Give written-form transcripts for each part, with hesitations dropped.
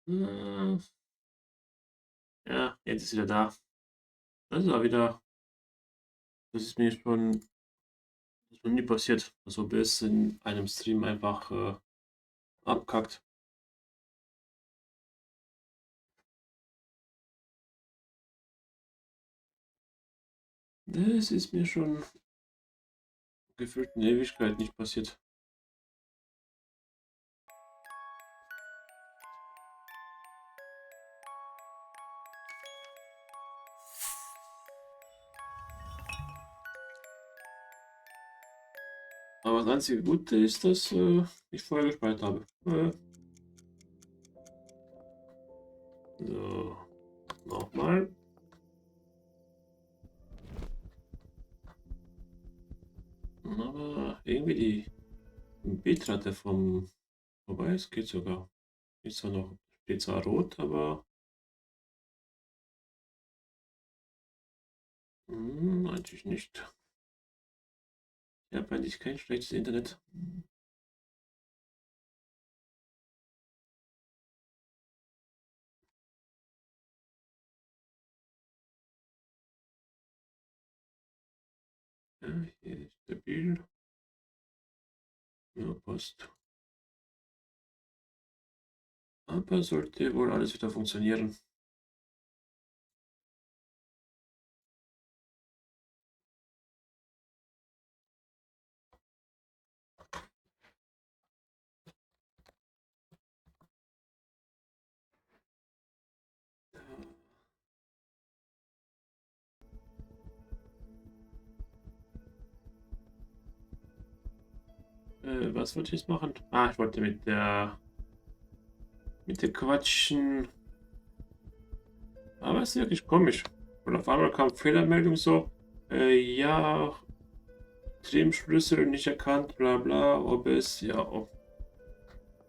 Hm, ja, jetzt ist wieder da. Das ist auch wieder, das ist mir schon das ist noch nie passiert, dass OBS in einem Stream einfach abkackt. Das ist mir schon gefühlt eine Ewigkeit nicht passiert. Aber das einzige Gute ist, dass ich vorher gespeichert habe. So, nochmal. Aber irgendwie die Bitrate vom vorbei, es geht sogar. Ist zwar noch, steht zwar rot, aber eigentlich nicht. Ich habe eigentlich kein schlechtes Internet. Ja, hier ist stabil. Ja, passt. Aber sollte wohl alles wieder funktionieren. Was wollte ich jetzt machen? Ah, ich wollte mit der quatschen. Aber es ist wirklich komisch. Und auf einmal kam Fehlermeldung so, ja, Streamschlüssel nicht erkannt, bla bla, OBS, ja, oh.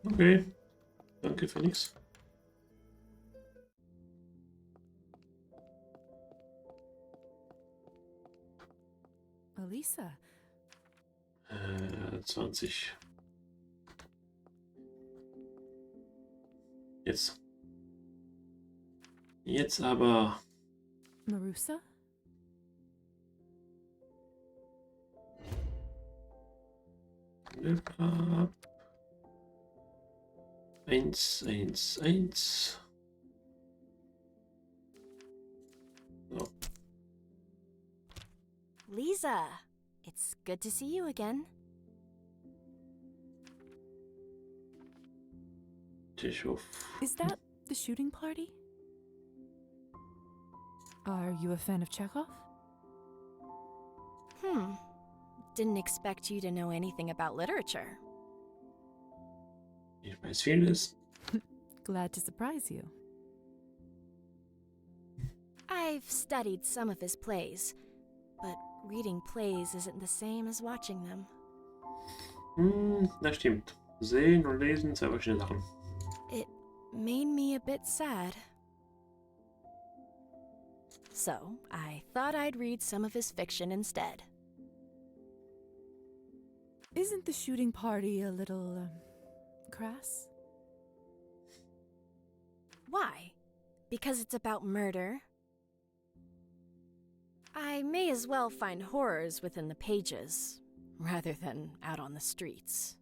Okay, danke für nichts. Elisa, 20. Jetzt. Jetzt aber. Marusa? Ab. 1, 1, 1. So. Lisa, it's good to see you again. Tisch auf. Is that the shooting party? Are you a fan of Chekhov? Didn't expect you to know anything about literature. Ich weiß vieles. Glad to surprise you. I've studied some of his plays, but reading plays isn't the same as watching them. Das stimmt. Sehen und lesen, zwei verschiedene Sachen. It made me a bit sad. So, I thought I'd read some of his fiction instead. Isn't the shooting party a little, crass? Why? Because it's about murder? I may as well find horrors within the pages, rather than out on the streets.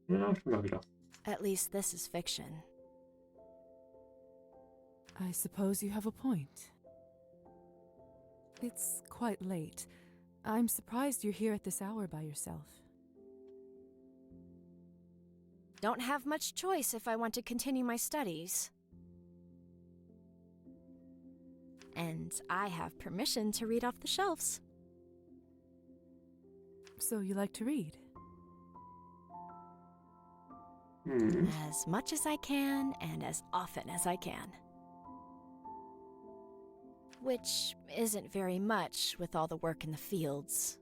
Ja, schon mal wieder. At least this is fiction. I suppose you have a point. It's quite late. I'm surprised you're here at this hour by yourself. Don't have much choice if I want to continue my studies. And I have permission to read off the shelves. So you like to read? As much as I can and as often as I can. Which isn't very much with all the work in the fields.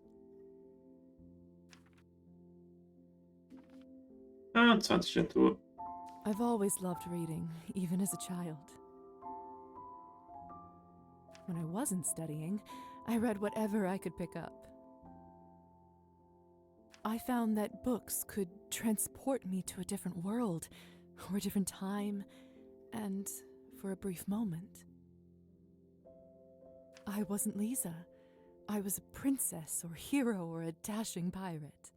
20 Uhr. I've always loved reading, even as a child. When I wasn't studying, I read whatever I could pick up. I found that books could transport me to a different world, or a different time, and for a brief moment. I wasn't Lisa. I was a princess or hero or a dashing pirate.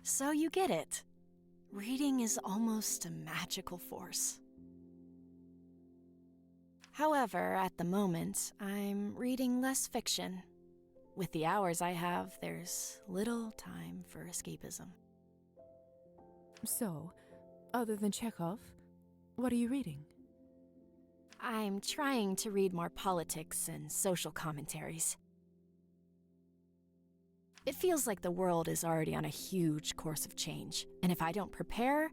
So you get it. Reading is almost a magical force. However, at the moment, I'm reading less fiction. With the hours I have, there's little time for escapism. So, other than Chekhov, what are you reading? I'm trying to read more politics and social commentaries. It feels like the world is already on a huge course of change, and if I don't prepare,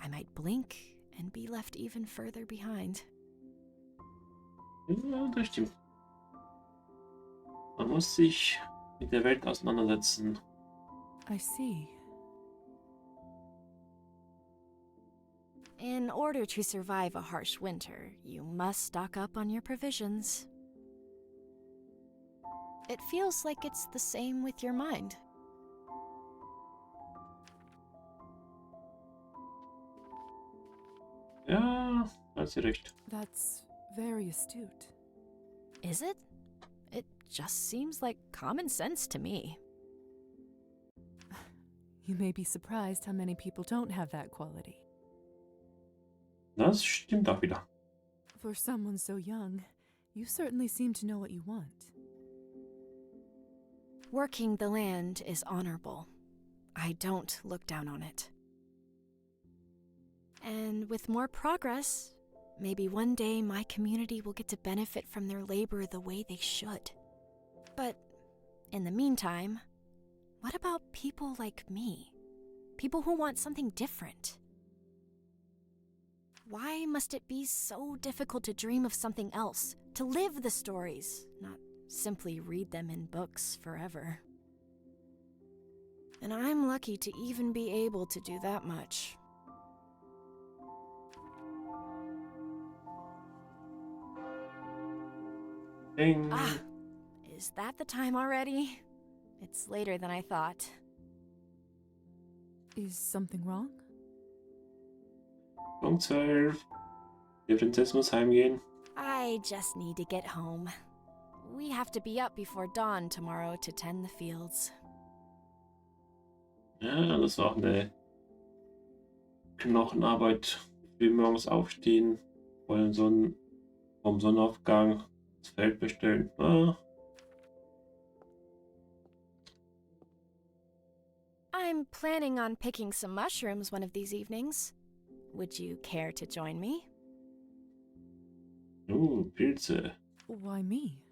I might blink and be left even further behind. Ja, das stimmt. Man muss sich mit der Welt auseinandersetzen. I see. In order to survive a harsh winter, you must stock up on your provisions. It feels like it's the same with your mind. Ja, hat sie recht. That's very astute. Is it? It just seems like common sense to me. You may be surprised how many people don't have that quality. Das stimmt auch wieder. For someone so young, you certainly seem to know what you want. Working the land is honorable. I don't look down on it. And with more progress, maybe one day my community will get to benefit from their labor the way they should. But in the meantime, what about people like me? People who want something different? Why must it be so difficult to dream of something else, to live the stories, not simply read them in books forever? And I'm lucky to even be able to do that much. Ding. Ah, is that the time already? It's later than I thought. Is something wrong? Punkt 12. Die Prinzessin muss heimgehen. I just need to get home. We have to be up before dawn tomorrow to tend the fields. Ja, das war auch eine Knochenarbeit. Früh morgens aufstehen, vor vom Sonnenaufgang das Feld bestellen. Ah, I'm planning on picking some mushrooms one of these evenings. Would you care to join me? Pilze. Why me?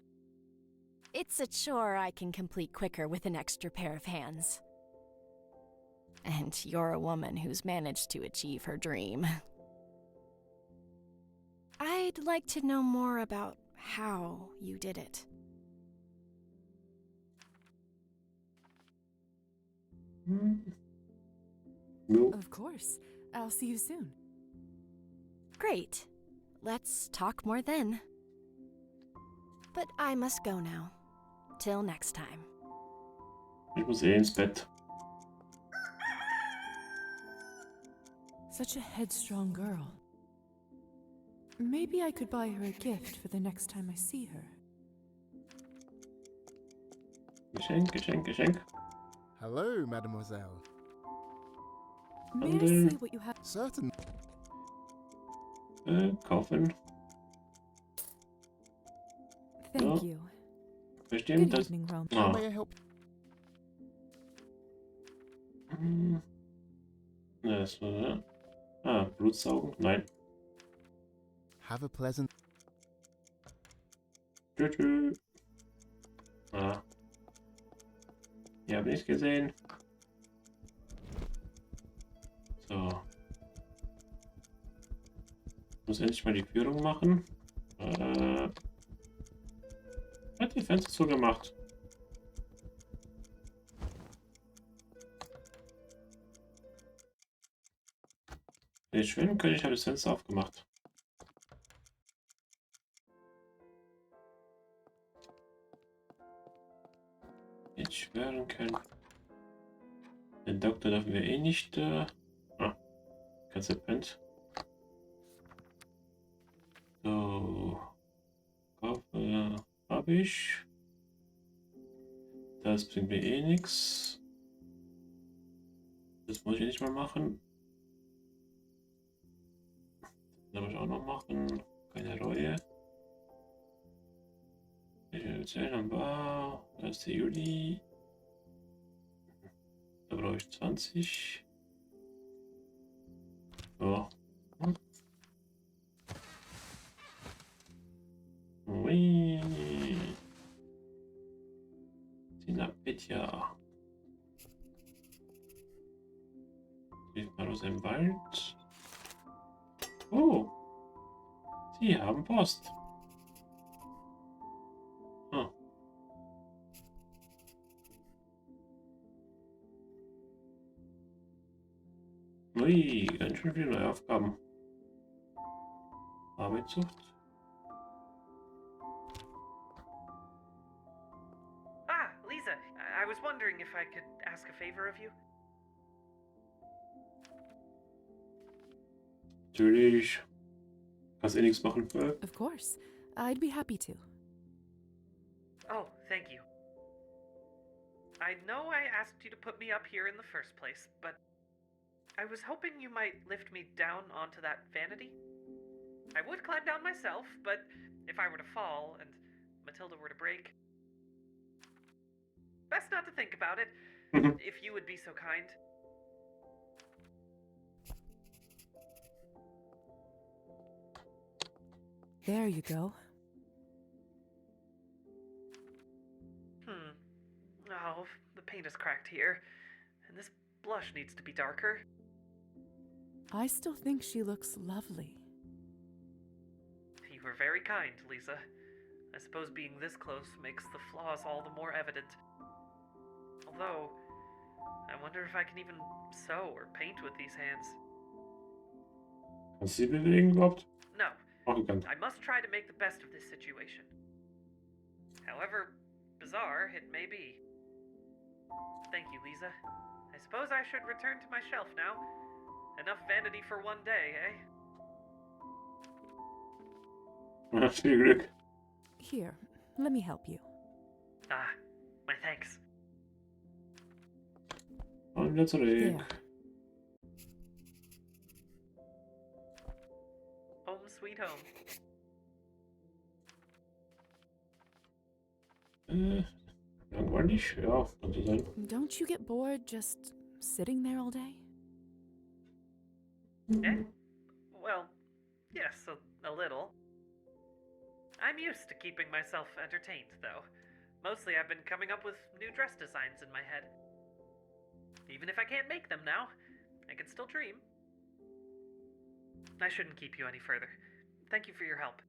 It's a chore I can complete quicker with an extra pair of hands. And you're a woman who's managed to achieve her dream. I'd like to know more about how you did it. Jo. Of course. I'll see you soon. Great. Let's talk more then. But I must go now. Till next time. Ich muss ins Bett. Such a headstrong girl. Maybe I could buy her a gift for the next time I see her. Geschenk, Geschenk, Geschenk. Hello, mademoiselle. May I Handel. see what you have? Certain. Kaufen. Thank Ja. you. Bestimmt Good das. evening, Rome. How Ah. may I help? Das war. Blutsaugen? Nein. Have a pleasant. Tschüss. Ah. Ihr habt nicht gesehen. So. Ich muss endlich mal die Führung machen. Hat die Fenster zugemacht. Wenn ich schwimmen könnte, ich habe das Fenster aufgemacht. Jetzt schwören können. Den Doktor dürfen wir eh nicht. Katze pennt. So. Kaffee habe ich. Das bringt mir eh nichts. Das muss ich nicht mal machen. Das muss ich auch noch machen. Keine Reue. Ich erzähle dann war 1. Juli. Da brauche ich 20. So. Ui. Tina Petja. Geht mal aus dem Wald. Oh. Sie haben Post. Ah. Ui, ganz schön viele neue Aufgaben. Arbeitssucht. Ah, Lisa, I was wondering if I could ask a favor of you. Natürlich. Kannst eh nichts machen. Of course. I'd be happy to. Oh, thank you. I know I asked you to put me up here in the first place, but I was hoping you might lift me down onto that vanity. I would climb down myself, but if I were to fall and Matilda were to break, best not to think about it, if you would be so kind. There you go. Oh, the paint is cracked here, and this blush needs to be darker. I still think she looks lovely. You were very kind, Lisa. I suppose being this close makes the flaws all the more evident. Although, I wonder if I can even sew or paint with these hands. Kannst du sie bewegen überhaupt? No, Auch gekannt. I must try to make the best of this situation. However bizarre it may be. Thank you, Lisa. I suppose I should return to my shelf now. Enough vanity for one day, eh? Ja, viel Glück. Here, let me help you. Ah, my thanks. Und wieder zurück. There. Home sweet home. Langweilig? Ja, kann so sein. Don't you get bored just sitting there all day? Eh? Well, yes, a little. I'm used to keeping myself entertained, though. Mostly I've been coming up with new dress designs in my head. Even if I can't make them now, I can still dream. I shouldn't keep you any further. Thank you for your help.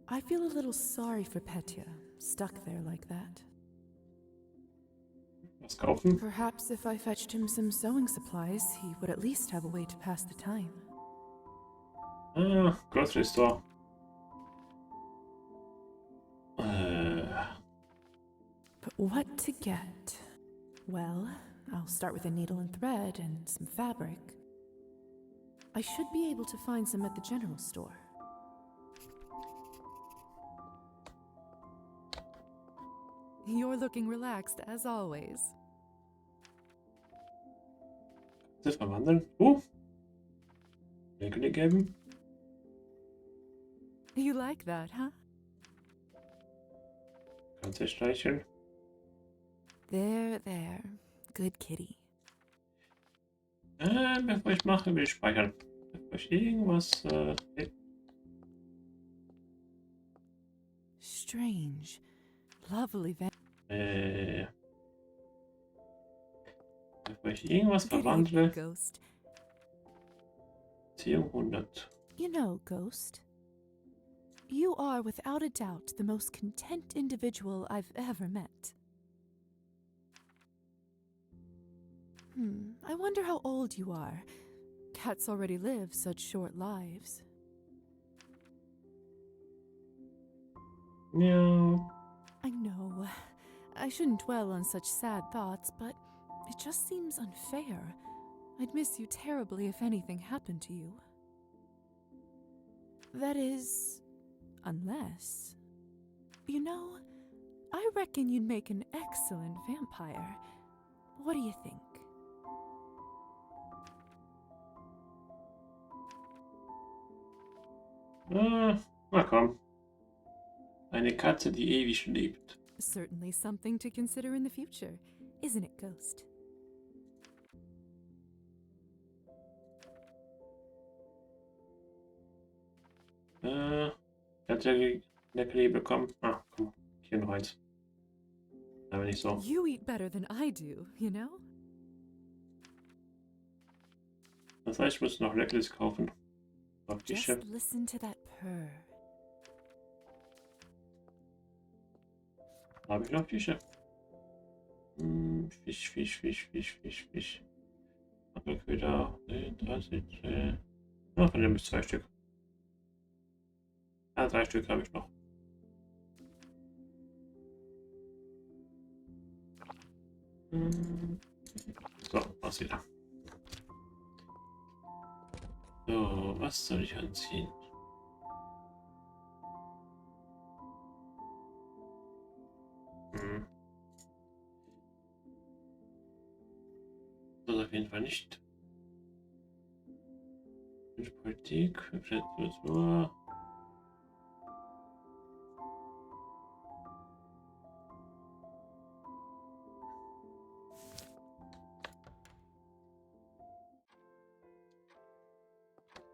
I feel a little sorry for Petya, stuck there like that. Was kaufen? Perhaps if I fetched him some sewing supplies, he would at least have a way to pass the time. Ah, grocery store. But what to get? Well, I'll start with a needle and thread and some fabric. I should be able to find some at the general store. You're looking relaxed as always. Das verwandeln. Leckerli geben. You like that, huh? Kannst du streicheln. There, there. Good kitty. Bevor ich mache, will ich speichern. Bevor ich irgendwas... Strange. Lovely bevor ich irgendwas Good verwandle. evening, Ghost. Beziehung 100. You know, Ghost, you are without a doubt the most content individual I've ever met. I wonder how old you are. Cats already live such short lives. Ja. I know. I shouldn't dwell on such sad thoughts, but It just seems unfair. I'd miss you terribly if anything happened to you. That is, unless... You know, I reckon you'd make an excellent vampire. What do you think? Na komm. Eine Katze, die ewig lebt. Certainly something to consider in the future, isn't it, Ghost? Leckerli bekommen. Ah, komm. Hier noch eins. Aber nicht so. You eat better than I do, you know? Das heißt, ich muss noch Leckerlis kaufen. Auf die Just Schiff. listen to that purr. Habe ich noch Fische? Fisch, Fisch, Fisch, Fisch, Fisch, Fisch. Apfelköder, 30. Ja, von dem bis 2 Stück. Ja, 3 Stück habe ich noch. So, was wieder. So, was soll ich anziehen? Das auf jeden Fall nicht. Politik, Literatur.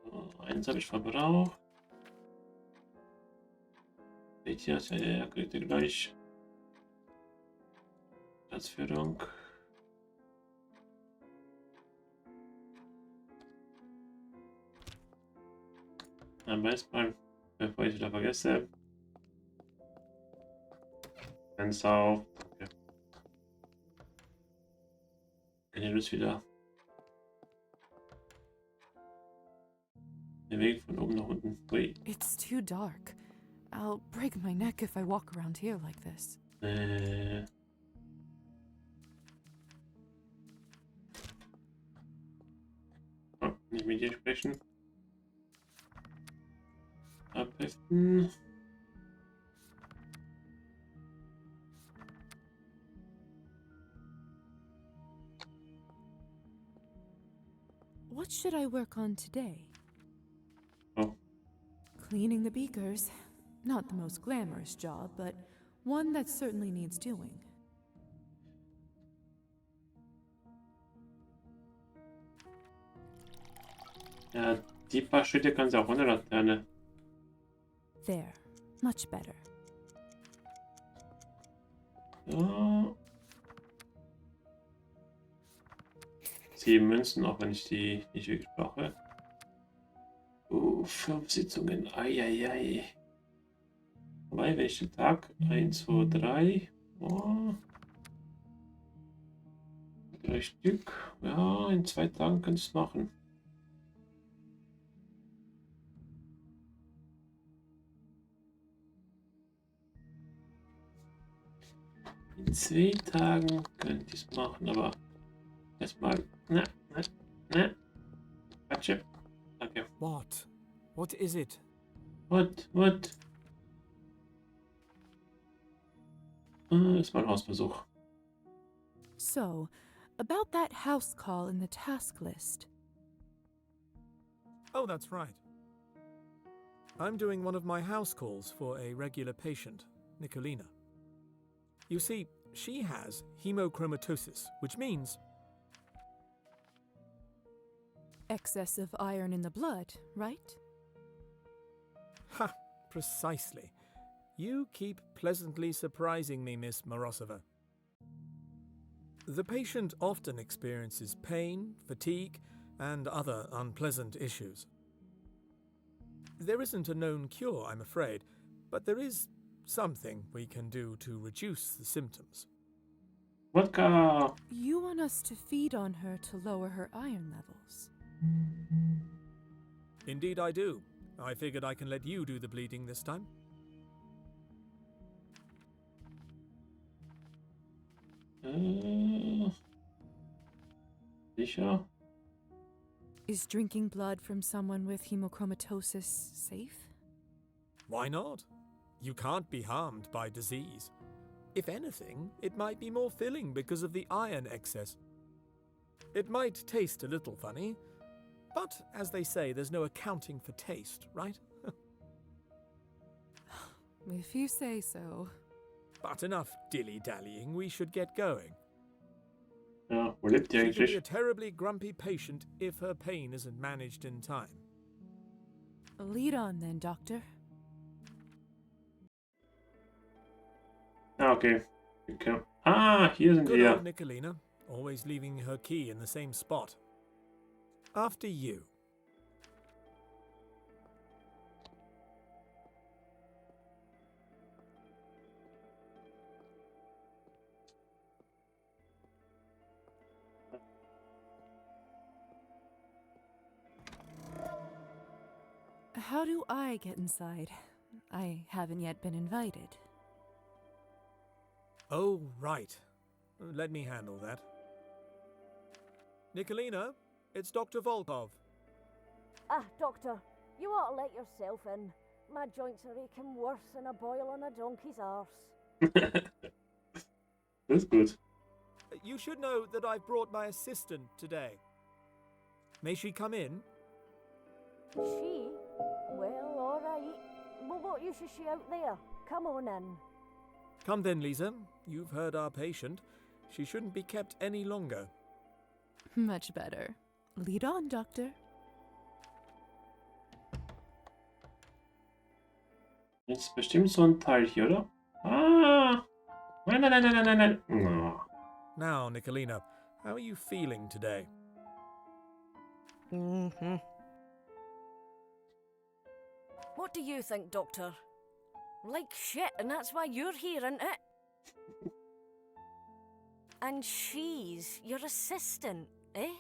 So, eins habe ich verbraucht. Seht hier, ja, kriegt ihr gleich. Platzführung. Am besten, bevor ich wieder vergesse. Fenster auf. Okay. Kann ich das wieder. Den Weg von oben nach unten. Ui. It's too dark. I'll break my neck if I walk around here like this. Oh, nicht mit dir sprechen. Abheften. What should I work on today? Oh. Cleaning the beakers. Not the most glamorous job, but one that certainly needs doing. Ja, die paar Schritte kann sie auch ohne Laterne. There. Much better. So. 7 Münzen, auch wenn ich die nicht wirklich brauche. 5 Sitzungen. Eieiei. Wobei, wenn ich den Tag 1, 2, 3. Oh. 3 Stück. Ja, in 2 Tagen kann ich es machen. In 2 Tagen könnte ich es machen, aber erstmal. Ne. Quatsche. Danke. What? What is it? What? Ist mein Hausbesuch. So, about that house call in the task list. Oh, that's right. I'm doing one of my house calls for a regular patient, Nicolina. You see, she has hemochromatosis, which means... Excess of iron in the blood, right? Ha! Precisely. You keep pleasantly surprising me, Miss Morozova. The patient often experiences pain, fatigue, and other unpleasant issues. There isn't a known cure, I'm afraid, but there is something we can do to reduce the symptoms. Wodka! You want us to feed on her to lower her iron levels. Indeed I do. I figured I can let you do the bleeding this time. Sicher? Is drinking blood from someone with hemochromatosis safe? Why not? You can't be harmed by disease. If anything, it might be more filling because of the iron excess. It might taste a little funny, but as they say, there's no accounting for taste, right? If you say so. But enough dilly-dallying, we should get going. Ja, wo lebt die She can be a eigentlich? terribly grumpy patient if her pain isn't managed in time. Lead on then, Doctor. Ah, okay. Okay. Ah, hier sind Good wir. old Nicolina, always leaving her key in the same spot. After you. How do I get inside? I haven't yet been invited. Oh, right. Let me handle that. Nicolina, it's Dr. Volkov. Ah, Doctor, you ought to let yourself in. My joints are aching worse than a boil on a donkey's arse. Das ist gut. You should know that I've brought my assistant today. May she come in? She? Well, all right. But what use is she out there? Come on in. Come then, Lisa. You've heard our patient. She shouldn't be kept any longer. Much better. Lead on, Doctor. Jetzt bestimmt so ein Teil hier, oder? Ah! Nein, nein, nein, nein, nein, nein. Oh. Now, Nicolina, how are you feeling today? Mm-hmm. What do you think, Doctor? Like shit, and that's why you're here, isn't it? And she's your assistant, eh?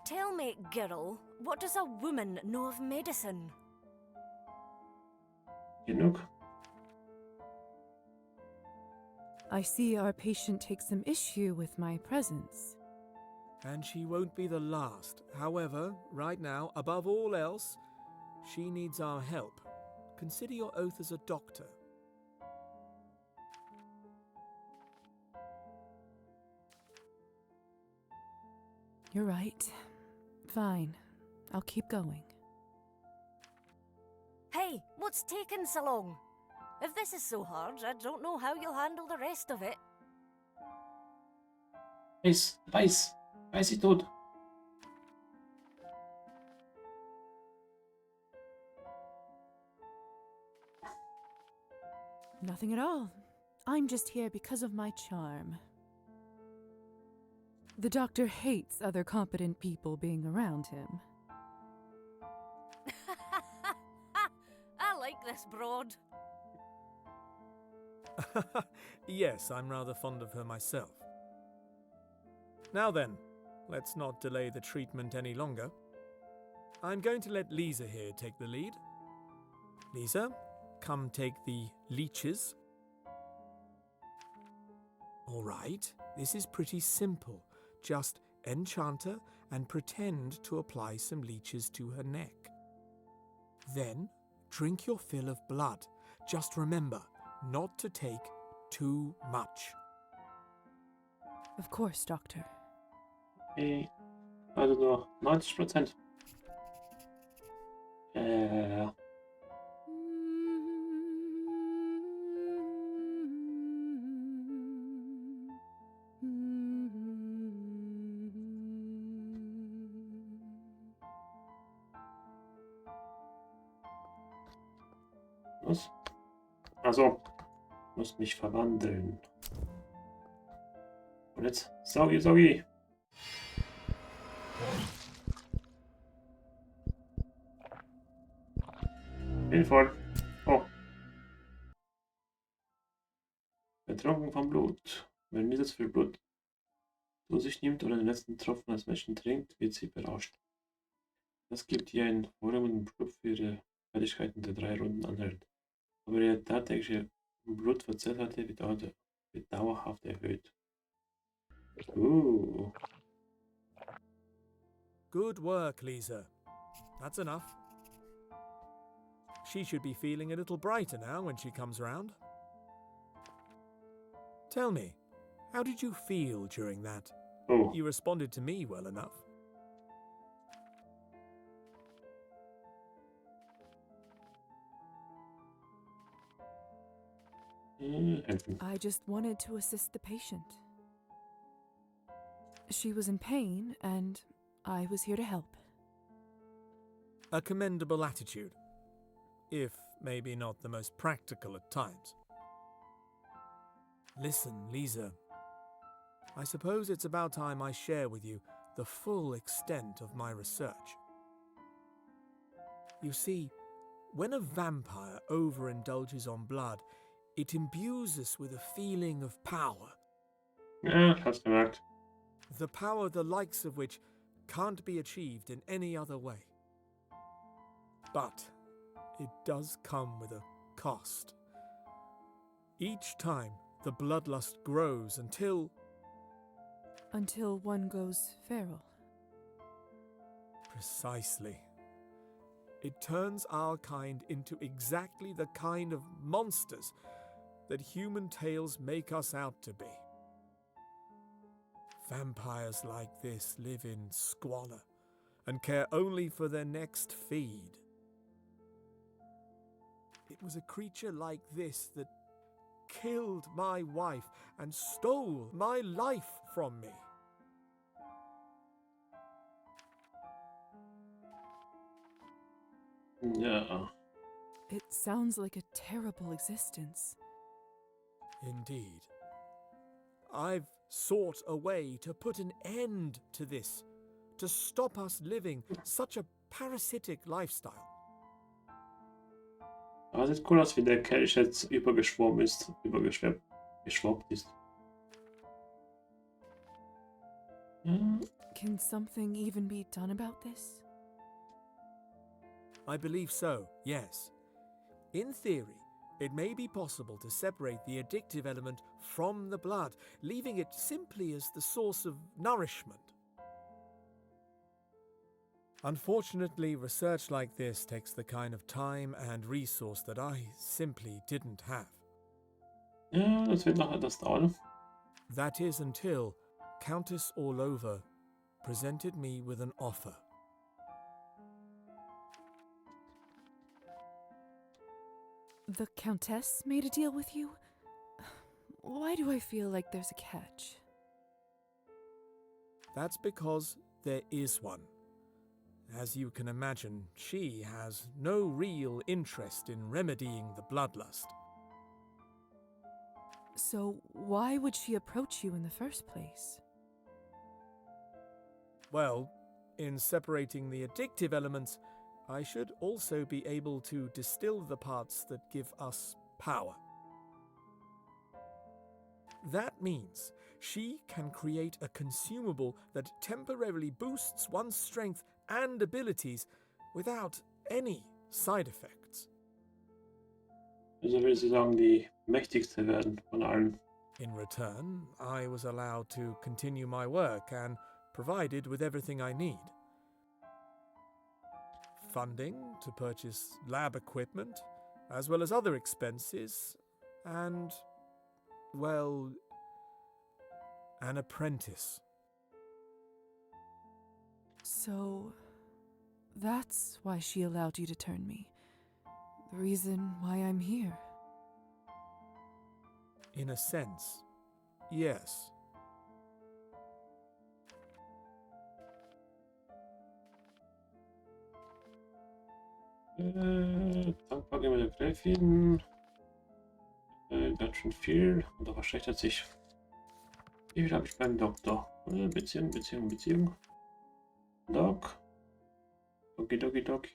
Tell me, girl, what does a woman know of medicine? Genug. I see our patient takes some issue with my presence. And she won't be the last. However, right now, above all else, she needs our help. Consider your oath as a doctor. You're right. Fine. I'll keep going. Hey, what's taking so long? If this is so hard, I don't know how you'll handle the rest of it. Weiß sie tot. Nothing at all. I'm just here because of my charm. The doctor hates other competent people being around him. I like this broad. Yes, I'm rather fond of her myself. Now then, let's not delay the treatment any longer. I'm going to let Lisa here take the lead. Lisa, come take the leeches. All right, this is pretty simple. Just enchant her and pretend to apply some leeches to her neck. Then, drink your fill of blood. Just remember, not to take too much. Of course, Doctor. Okay. Also nur 90%. Was? Also, muss mich verwandeln. Und jetzt, Saugi. Bin voll. Oh. Ertrunken vom Blut. Wenn Lisa zu viel Blut zu sich nimmt oder den letzten Tropfen als Menschen trinkt, wird sie berauscht. Das gibt ihr einen hervorragenden Blub für ihre Fertigkeiten, der 3 Runden anhält. Aber ihre tatsächliche Blutverzehrtheit wird dauerhaft erhöht. Ooh. Good work, Lisa. That's enough. She should be feeling a little brighter now when she comes round. Tell me, how did you feel during that? Oh. You responded to me well enough. I just wanted to assist the patient. She was in pain, and I was here to help. A commendable attitude, if maybe not the most practical at times. Listen, Lisa, I suppose it's about time I share with you the full extent of my research. You see, when a vampire overindulges on blood, it imbues us with a feeling of power. Ja, ich hab's gemerkt. The power the likes of which can't be achieved in any other way. But it does come with a cost. Each time the bloodlust grows until one goes feral. Precisely. It turns our kind into exactly the kind of monsters that human tales make us out to be. Vampires like this live in squalor and care only for their next feed. It was a creature like this that killed my wife and stole my life from me. Ja. It sounds like a terrible existence. Indeed. I've sought a way to put an end to this, to stop us living such a parasitic lifestyle. Aber sieht cool aus, wie der Kelch jetzt übergeschwommen ist. Geschwappt ist. Ja. Can something even be done about this? I believe so, yes. In theory, it may be possible to separate the addictive element from the blood, leaving it simply as the source of nourishment. Unfortunately, research like this takes the kind of time and resource that I simply didn't have. Ja, das wird noch etwas dauern. That is until Countess Orlova presented me with an offer. The Countess made a deal with you? Why do I feel like there's a catch? That's because there is one. As you can imagine, she has no real interest in remedying the bloodlust. So why would she approach you in the first place? Well, in separating the addictive elements, I should also be able to distill the parts that give us power. That means she can create a consumable that temporarily boosts one's strength and abilities without any side effects. Also will sie sagen, die mächtigste werden von allen. In return, I was allowed to continue my work and provided with everything I need. Funding to purchase lab equipment, as well as other expenses, and, well, an apprentice. So that's why she allowed you to turn me. The reason why I'm here. In a sense, yes. Dankbar gehen wir der Gräfin. Ganz schön viel. Und auch verschlechtert sich. Wie viel habe ich beim Doktor? Beziehung. Doc. Doki.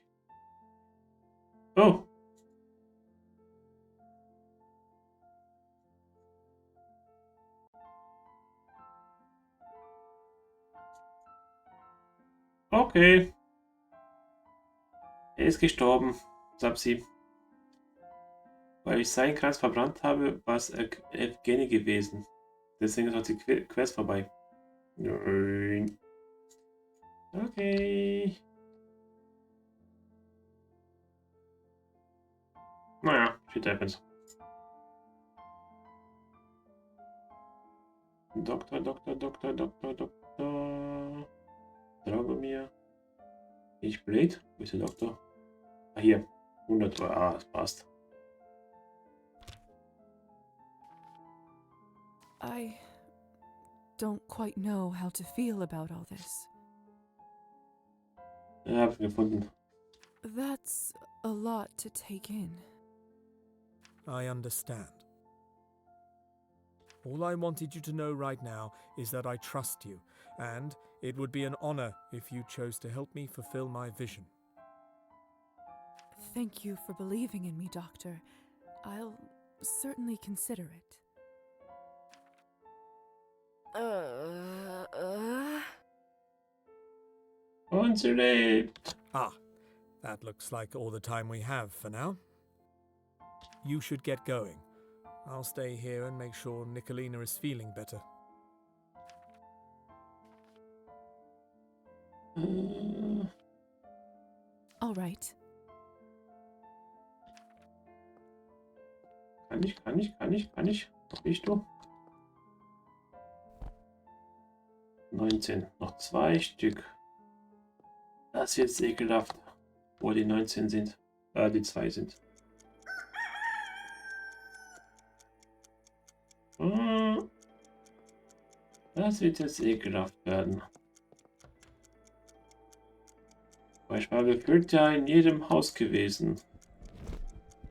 Oh! Okay. Er ist gestorben, sagt sie. Weil ich seinen Kreis verbrannt habe, war es Evgeny gewesen. Deswegen ist auch die Quest vorbei. Nein. Okay. Naja, shit happens. Doktor, Doktor, Doktor, Doktor, Doktor. Glaube mir. Ich blöd. Wo ist der Doktor? Ah, hier. 100 Euro. Ah, das passt. I don't quite know how to feel about all this. Ja, hab ich gefunden. That's a lot to take in. I understand. All I wanted you to know right now is that I trust you, and it would be an honor if you chose to help me fulfill my vision. Thank you for believing in me, Doctor. I'll certainly consider it. Und sie lebt. Ah, that looks like all the time we have for now. You should get going. I'll stay here and make sure Nicolina is feeling better. All right. Kann ich. Noch nicht du. 19. Noch 2 Stück. Das ist jetzt ekelhaft. Wo die 19 sind. Die 2 sind. Das wird jetzt ekelhaft werden. Aber ich war gefühlt ja in jedem Haus gewesen.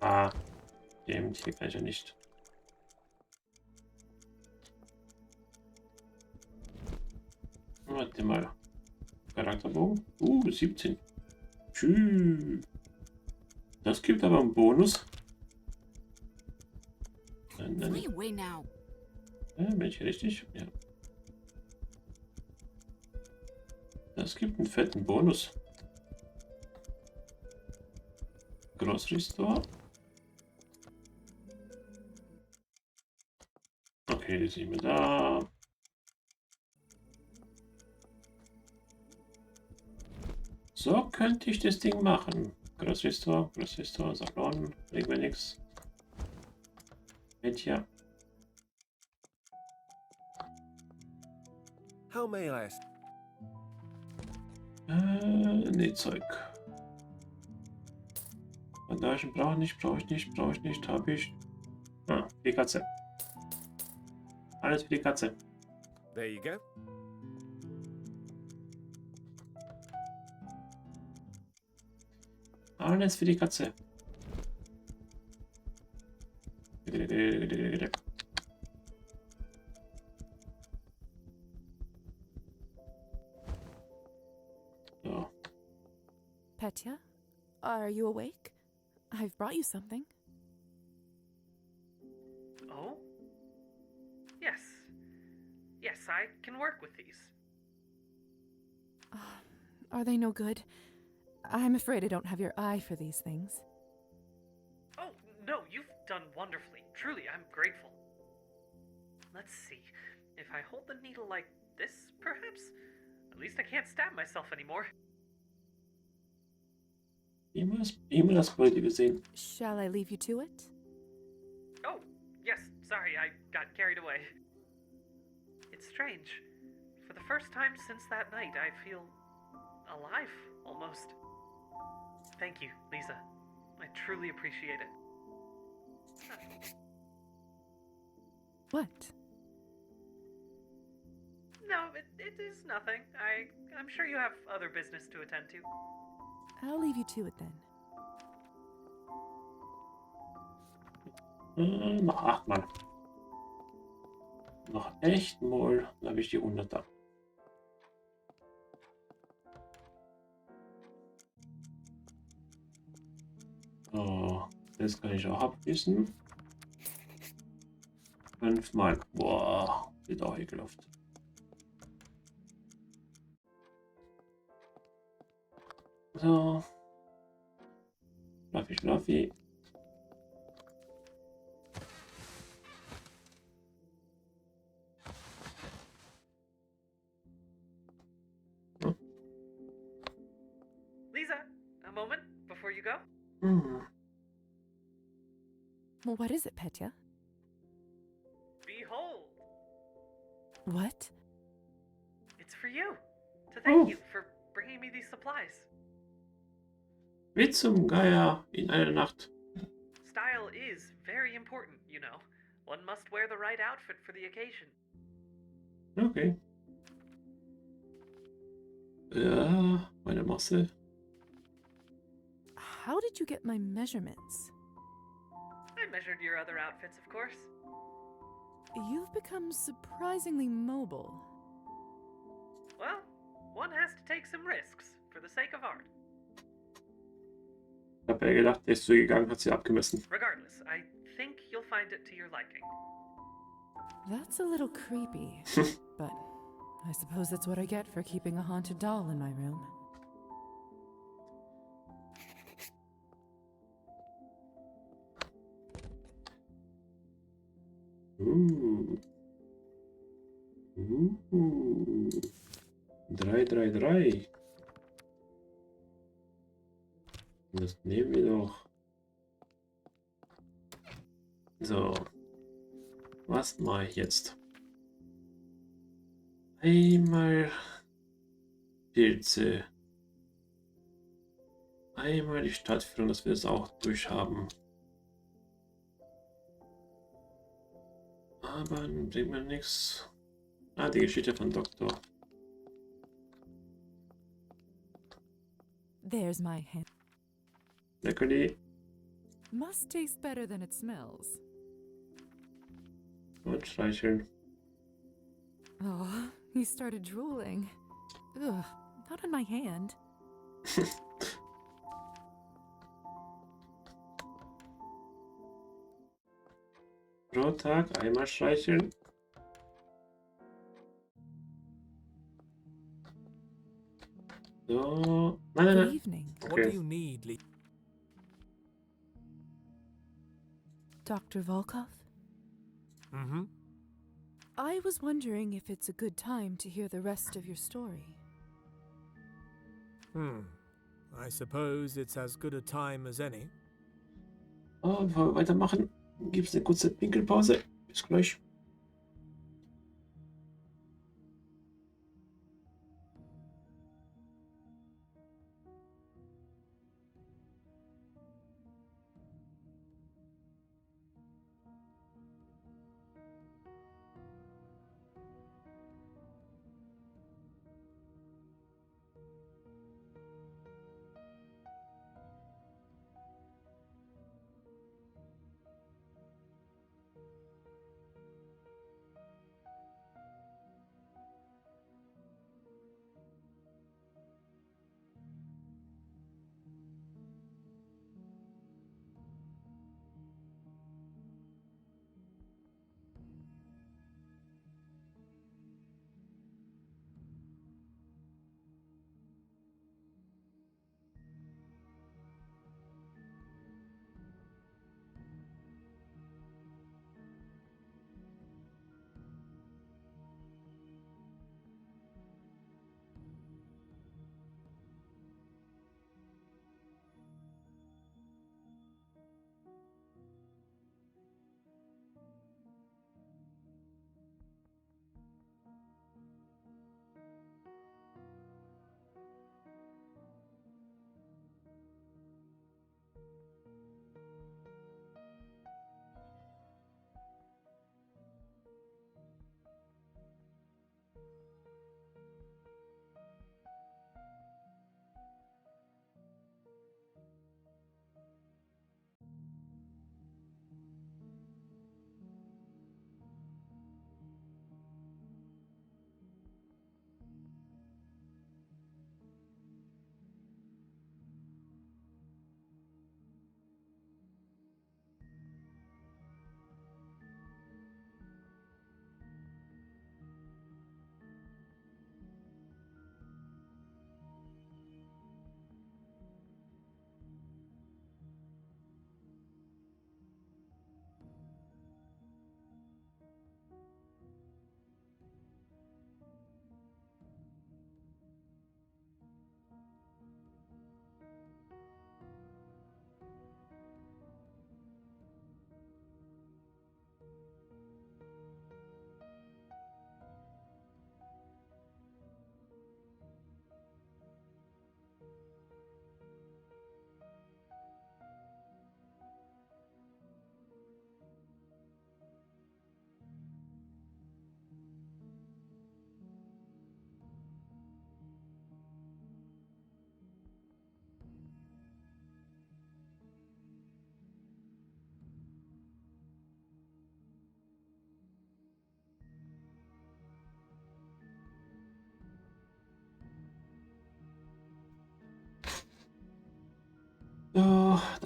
Ah, dem hier kann ich ja nicht. Warte mal. Charakterbogen. 17. Tschüss. Das gibt aber einen Bonus. Fly away now. Bin ich richtig? Ja. Das gibt einen fetten Bonus. Grocery Store. Okay, die sind wir da. So könnte ich das Ding machen. Grocery Store, Salon, bringt mir nichts. Mädchen. How may I ask? Nee, Zeug. Bandagen brauche ich nicht, habe ich. Ah, für die Katze. Alles für die Katze. There you go. Alles für die Katze. So. Petya, are you awake? I've brought you something. Oh? Yes. Yes, I can work with these. Are they no good? I'm afraid I don't have your eye for these things. Oh, no, you've done wonderfully. Truly, I'm grateful. Let's see. If I hold the needle like this, perhaps? At least I can't stab myself anymore. Immer das Gleiche gesehen. Shall I leave you to it? Oh, yes, sorry, I got carried away. It's strange. For the first time since that night, I feel alive, almost. Thank you, Lisa. I truly appreciate it. What? No, it is nothing. I'm sure you have other business to attend to. I'll leave you to it then. Noch 8 Mal. Noch echt mal. Dann habe ich die 100er. So, das kann ich auch abwissen. 5 Mal. Boah, wird auch ekelhaft. So. Fluffy. before you go? Hm. Well, what is it, Petya? Behold! What? It's for you. To thank Oh. you for bringing me these supplies. Wie zum Geier in einer Nacht. Style is very important, you know. One must wear the right outfit for the occasion. Okay. Ja, meine Masse. How did you get my measurements? I measured your other outfits, of course. You've become surprisingly mobile. Well, one has to take some risks for the sake of art. Ich habe ja gedacht, der ist zu ihr gegangen, hat sie abgemessen. Regardless, I think you'll find it to your liking. That's a little creepy, but I suppose that's what I get for keeping a haunted doll in my room. Uh. 333. Das nehmen wir doch. So. Was mache ich jetzt? Einmal Pilze. Einmal die Stadtführung, dass wir das auch durchhaben. Aber bringt mir nichts. Ah, die Geschichte von Doktor. There's my hand. Leckerli. Must taste better than it smells. Und streicheln. Oh, he started drooling. Ugh, not on my hand. Pro Tag einmal streicheln. So. Nein, nein, Good nein. evening, What do Okay. you need, Lee? Dr. Volkov. Mm-hmm. I was wondering if it's a good time to hear the rest of your story. I suppose it's as good a time as any. Oh, bevor wir weitermachen, gibt es eine kurze Pinkelpause. Bis gleich.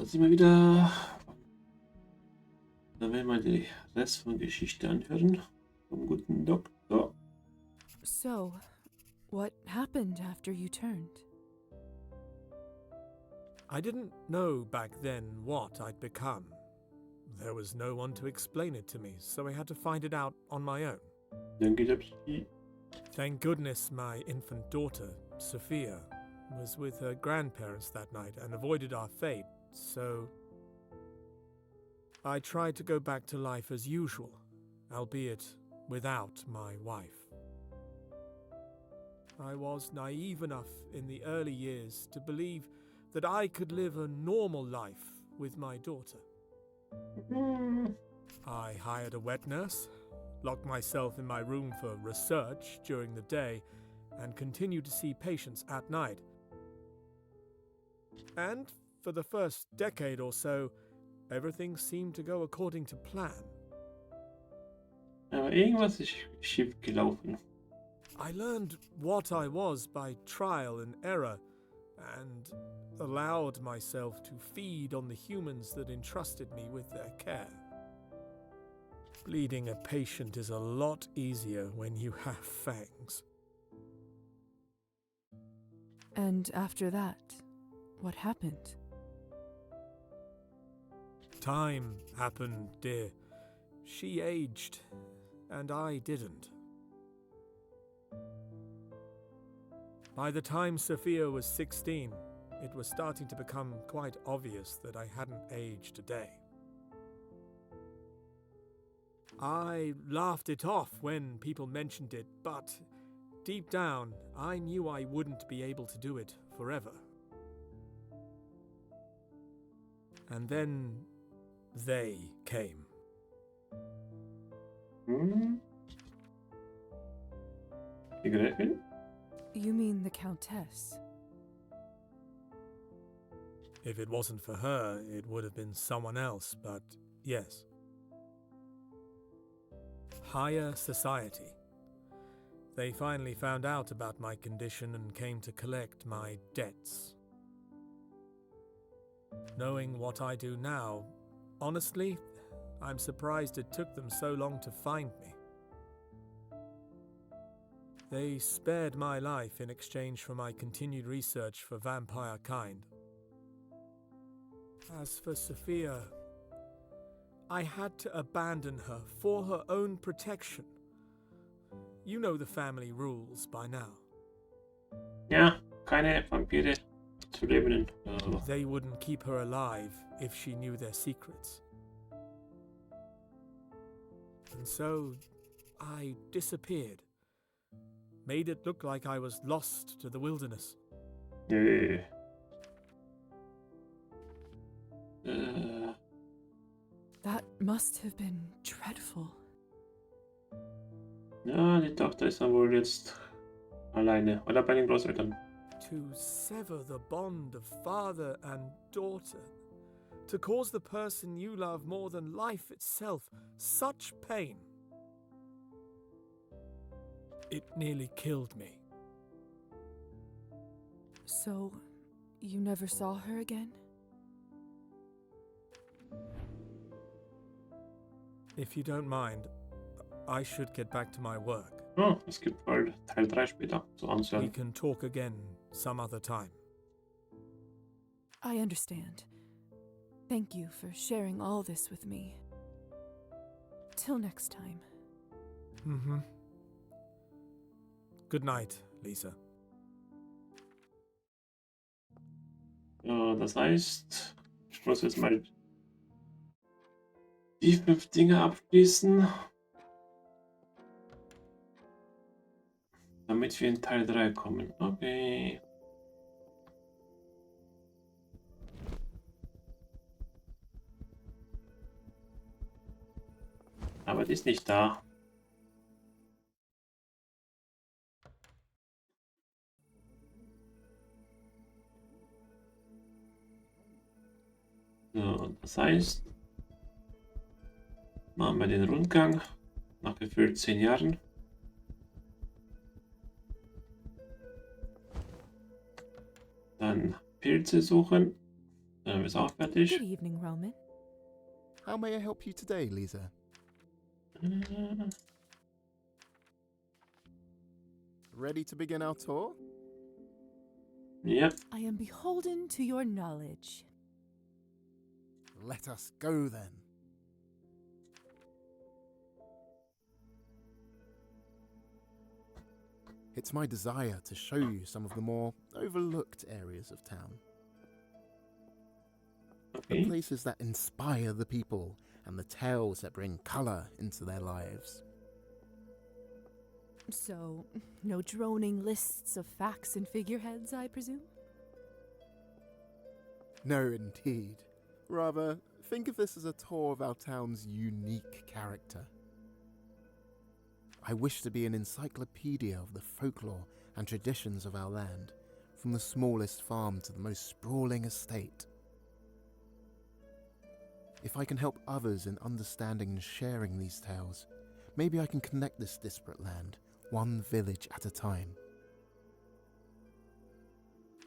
Da sind wir wieder. Dann werden wir den Rest von der Geschichte anhören. Vom guten Doktor. So, what happened after you turned? I didn't know back then what I'd become. There was no one to explain it to me, so I had to find it out on my own. Dann geht er. Thank goodness my infant daughter, Sophia, was with her grandparents that night and avoided our fate, so I tried to go back to life as usual, albeit without my wife. I was naive enough in the early years to believe that I could live a normal life with my daughter. I hired a wet nurse, locked myself in my room for research during the day, and continued to see patients at night. And for the first decade or so, everything seemed to go according to plan. Aber irgendwas ist schief gelaufen. I learned what I was by trial and error, and allowed myself to feed on the humans that entrusted me with their care. Bleeding a patient is a lot easier when you have fangs. And after that, what happened? Time happened, dear. She aged, and I didn't. By the time Sophia was 16, it was starting to become quite obvious that I hadn't aged a day. I laughed it off when people mentioned it, but deep down, I knew I wouldn't be able to do it forever. And then they came. Die Gräfin? You mean the Countess? If it wasn't for her, it would have been someone else, but yes. Higher society. They finally found out about my condition and came to collect my debts. Knowing what I do now, honestly, I'm surprised it took them so long to find me. They spared my life in exchange for my continued research for vampire kind. As for Sophia, I had to abandon her for her own protection. You know the family rules by now. Ja, keine Vampire zu leben. They wouldn't keep her alive if she knew their secrets. And so, I disappeared. Made it look like I was lost to the wilderness. Yeah. That must have been dreadful. Ja, die Tochter ist dann wohl jetzt alleine. Oder bei den Großeltern. To sever the bond of father and daughter. To cause the person you love more than life itself such pain. It nearly killed me. So, you never saw her again? If you don't mind, I should get back to my work. Oh, es gibt bald Teil 3 später zu We ansehen. can talk again some other time. I understand. Thank you for sharing all this with me. Till next time. Mm-hmm. Good night, Lisa. Ja, das heißt, ich muss jetzt mal die 5 Dinge abschließen, damit wir in Teil 3 kommen. Okay. Aber die ist nicht da. So, das heißt, machen wir den Rundgang nach gefühlt 10 Jahren. Dann Pilze suchen. Ist auch fertig. Good evening, Roman. How may I help you today, Lisa? Ready to begin our tour? Ja. I am beholden to your knowledge. Let us go then. It's my desire to show you some of the more overlooked areas of town. The Okay. places that inspire the people and the tales that bring colour into their lives. So, no droning lists of facts and figureheads, I presume? No, indeed. Rather, think of this as a tour of our town's unique character. I wish to be an encyclopedia of the folklore and traditions of our land, from the smallest farm to the most sprawling estate. If I can help others in understanding and sharing these tales, maybe I can connect this disparate land, one village at a time.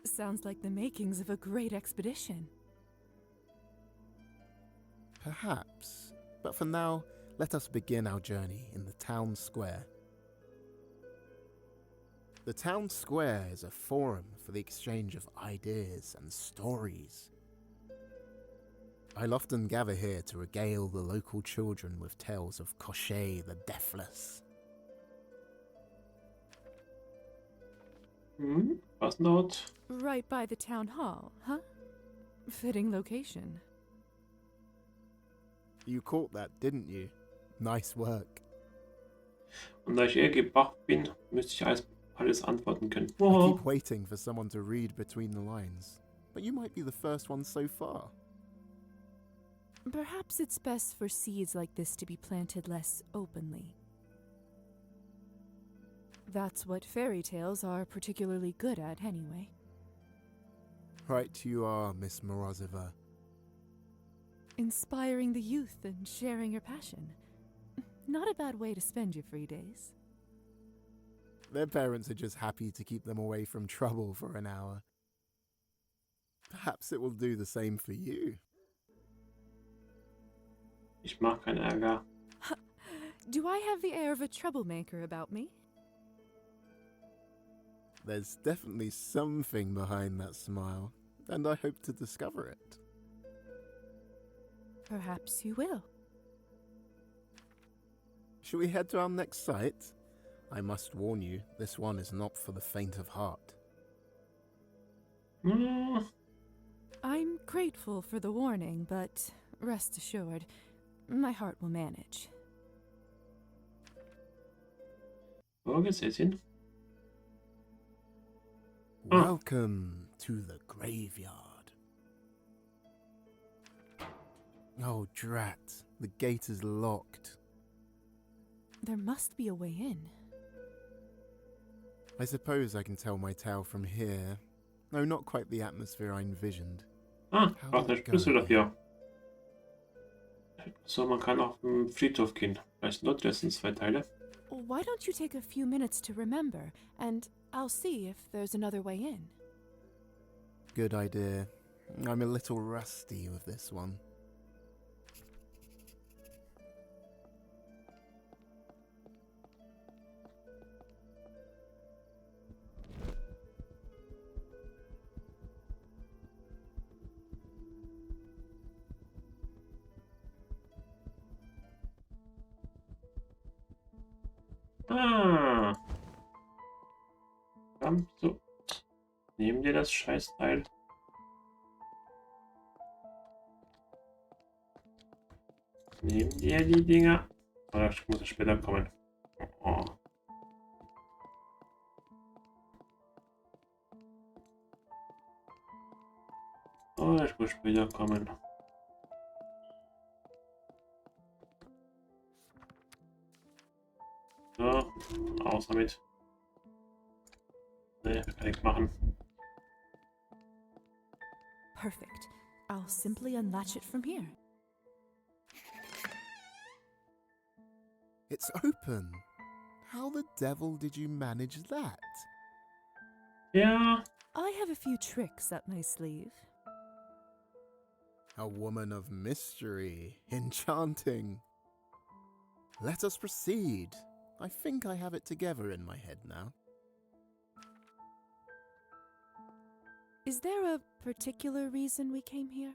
Sounds like the makings of a great expedition. Perhaps, but for now, let us begin our journey in the town square. The town square is a forum for the exchange of ideas and stories. I'll often gather here to regale the local children with tales of Cochet the Deathless. Was dort? Right by the town hall, huh? Fitting location. You caught that, didn't you? Nice work. Und da ich gebacht bin, müsste ich alles antworten können. I Oh. keep waiting for someone to read between the lines, but you might be the first one so far. Perhaps it's best for seeds like this to be planted less openly. That's what fairy tales are particularly good at, anyway. Right you are, Miss Morozova. Inspiring the youth and sharing your passion. Not a bad way to spend your free days. Their parents are just happy to keep them away from trouble for an hour. Perhaps it will do the same for you. Ich mag keinen Ärger. Do I have the air of a troublemaker about me? There's definitely something behind that smile, and I hope to discover it. Perhaps you will. Shall we head to our next site? I must warn you, this one is not for the faint of heart. I'm grateful for the warning, but rest assured, my heart will manage. Wo geht's jetzt hin? Welcome to the graveyard. Oh, drat. The gate is locked. There must be a way in. I suppose I can tell my tale from here. No, not quite the atmosphere I envisioned. Ah, How braucht did einen it go Schlüssel again? dafür. So, man kann auf den Friedhof gehen. Vielleicht dort sind 2 Teile. Why don't you take a few minutes to remember, and I'll see if there's another way in. Good idea. I'm a little rusty with this one. Ah. Komm, so. Nehmen dir das Scheißteil. Nehmen dir die Dinger. Oder muss es später kommen? Oh. Oh, das muss später kommen. So, aus damit. Ne, kann ich machen. Perfect. I'll simply unlatch it from here. It's open. How the devil did you manage that? Ja, I have a few tricks up my sleeve. A woman of mystery. Enchanting. Let us proceed. I think I have it together in my head now. Is there a particular reason we came here?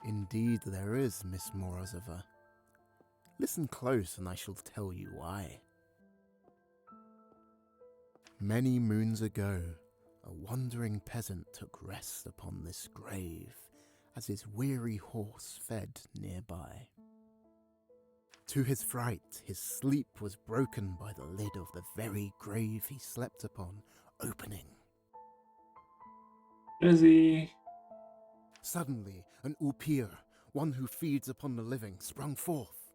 Indeed there is, Miss Morozova. Listen close and I shall tell you why. Many moons ago, a wandering peasant took rest upon this grave as his weary horse fed nearby. To his fright, his sleep was broken by the lid of the very grave he slept upon opening. Crazy. Suddenly, an Upir, one who feeds upon the living, sprung forth.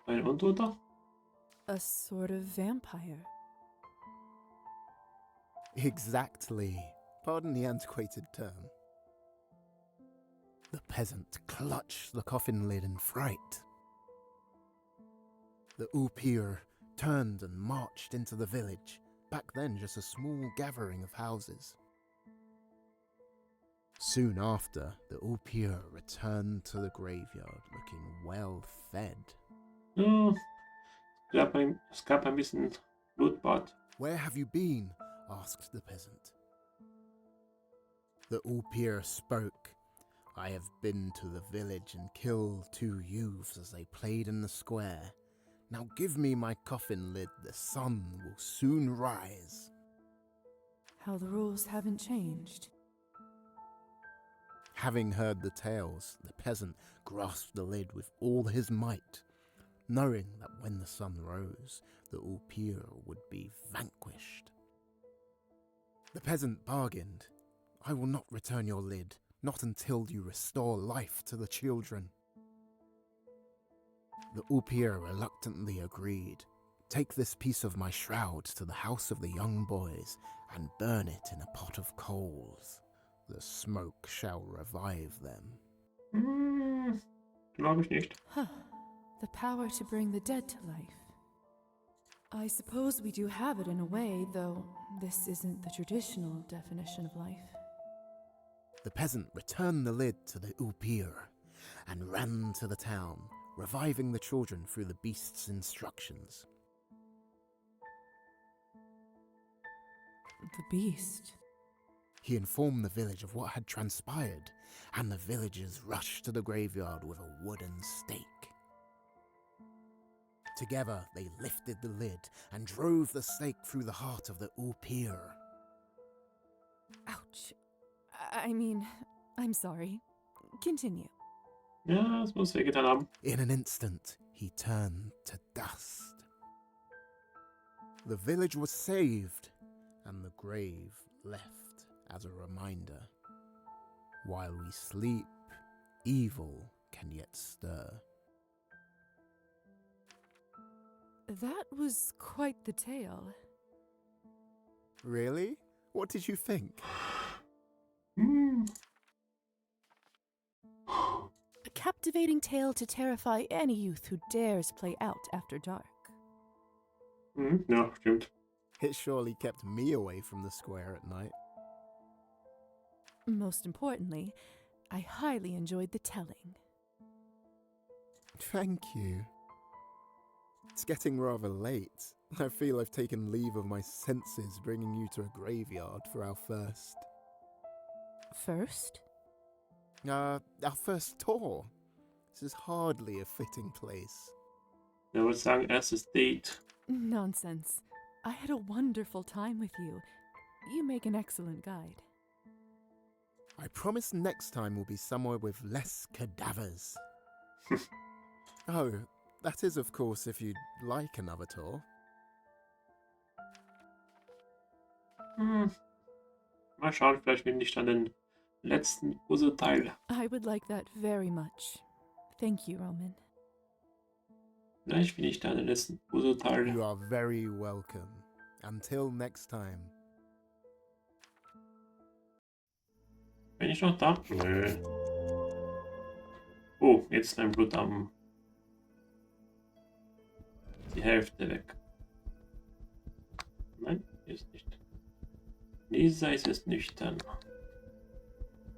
Ein Untoter? A sort of vampire. Exactly. Pardon the antiquated term. The peasant clutched the coffin lid in fright. The Upir turned and marched into the village, back then just a small gathering of houses. Soon after, the Upir returned to the graveyard looking well fed. Ja, es gab ein bisschen Blutbad. Where have you been? Asked the peasant. The Upir spoke. I have been to the village and killed 2 youths as they played in the square. Now give me my coffin lid, the sun will soon rise. How the rules haven't changed. Having heard the tales, the peasant grasped the lid with all his might, knowing that when the sun rose, the Upir would be vanquished. The peasant bargained. I will not return your lid, not until you restore life to the children. The Upir reluctantly agreed. Take this piece of my shroud to the house of the young boys and burn it in a pot of coals. The smoke shall revive them. Glaube ich nicht. Huh. The power to bring the dead to life. I suppose we do have it in a way, though this isn't the traditional definition of life. The peasant returned the lid to the Upir and ran to the town, reviving the children through the beast's instructions. The beast. He informed the village of what had transpired, and the villagers rushed to the graveyard with a wooden stake. Together, they lifted the lid and drove the stake through the heart of the Upir. Ouch. I mean, I'm sorry. Continue. Ja, es muss wehgetan haben. In an instant, he turned to dust. The village was saved, and the grave left as a reminder. While we sleep, evil can yet stir. That was quite the tale. Really? What did you think? A captivating tale to terrify any youth who dares play out after dark. Ja, stimmt. It surely kept me away from the square at night. Most importantly, I highly enjoyed the telling. Thank you. It's getting rather late. I feel I've taken leave of my senses bringing you to a graveyard for our first... First? Our first tour. This is hardly a fitting place. Ich würde sagen, erstes Date. Nonsense. I had a wonderful time with you. You make an excellent guide. I promise next time will be somewhere with less cadavers. Oh, that is of course if you'd like another tour. Mal schauen, vielleicht finde ich dann den letzten Puzzleteil. I would like that very much. Thank you, Roman. Vielleicht finde ich dann den letzten Puzzleteil. You are very welcome. Until next time. Bin ich noch da? Nö. Oh, jetzt ist mein Blut am... Die Hälfte weg. Nein, hier ist nicht. Lisa ist es nüchtern.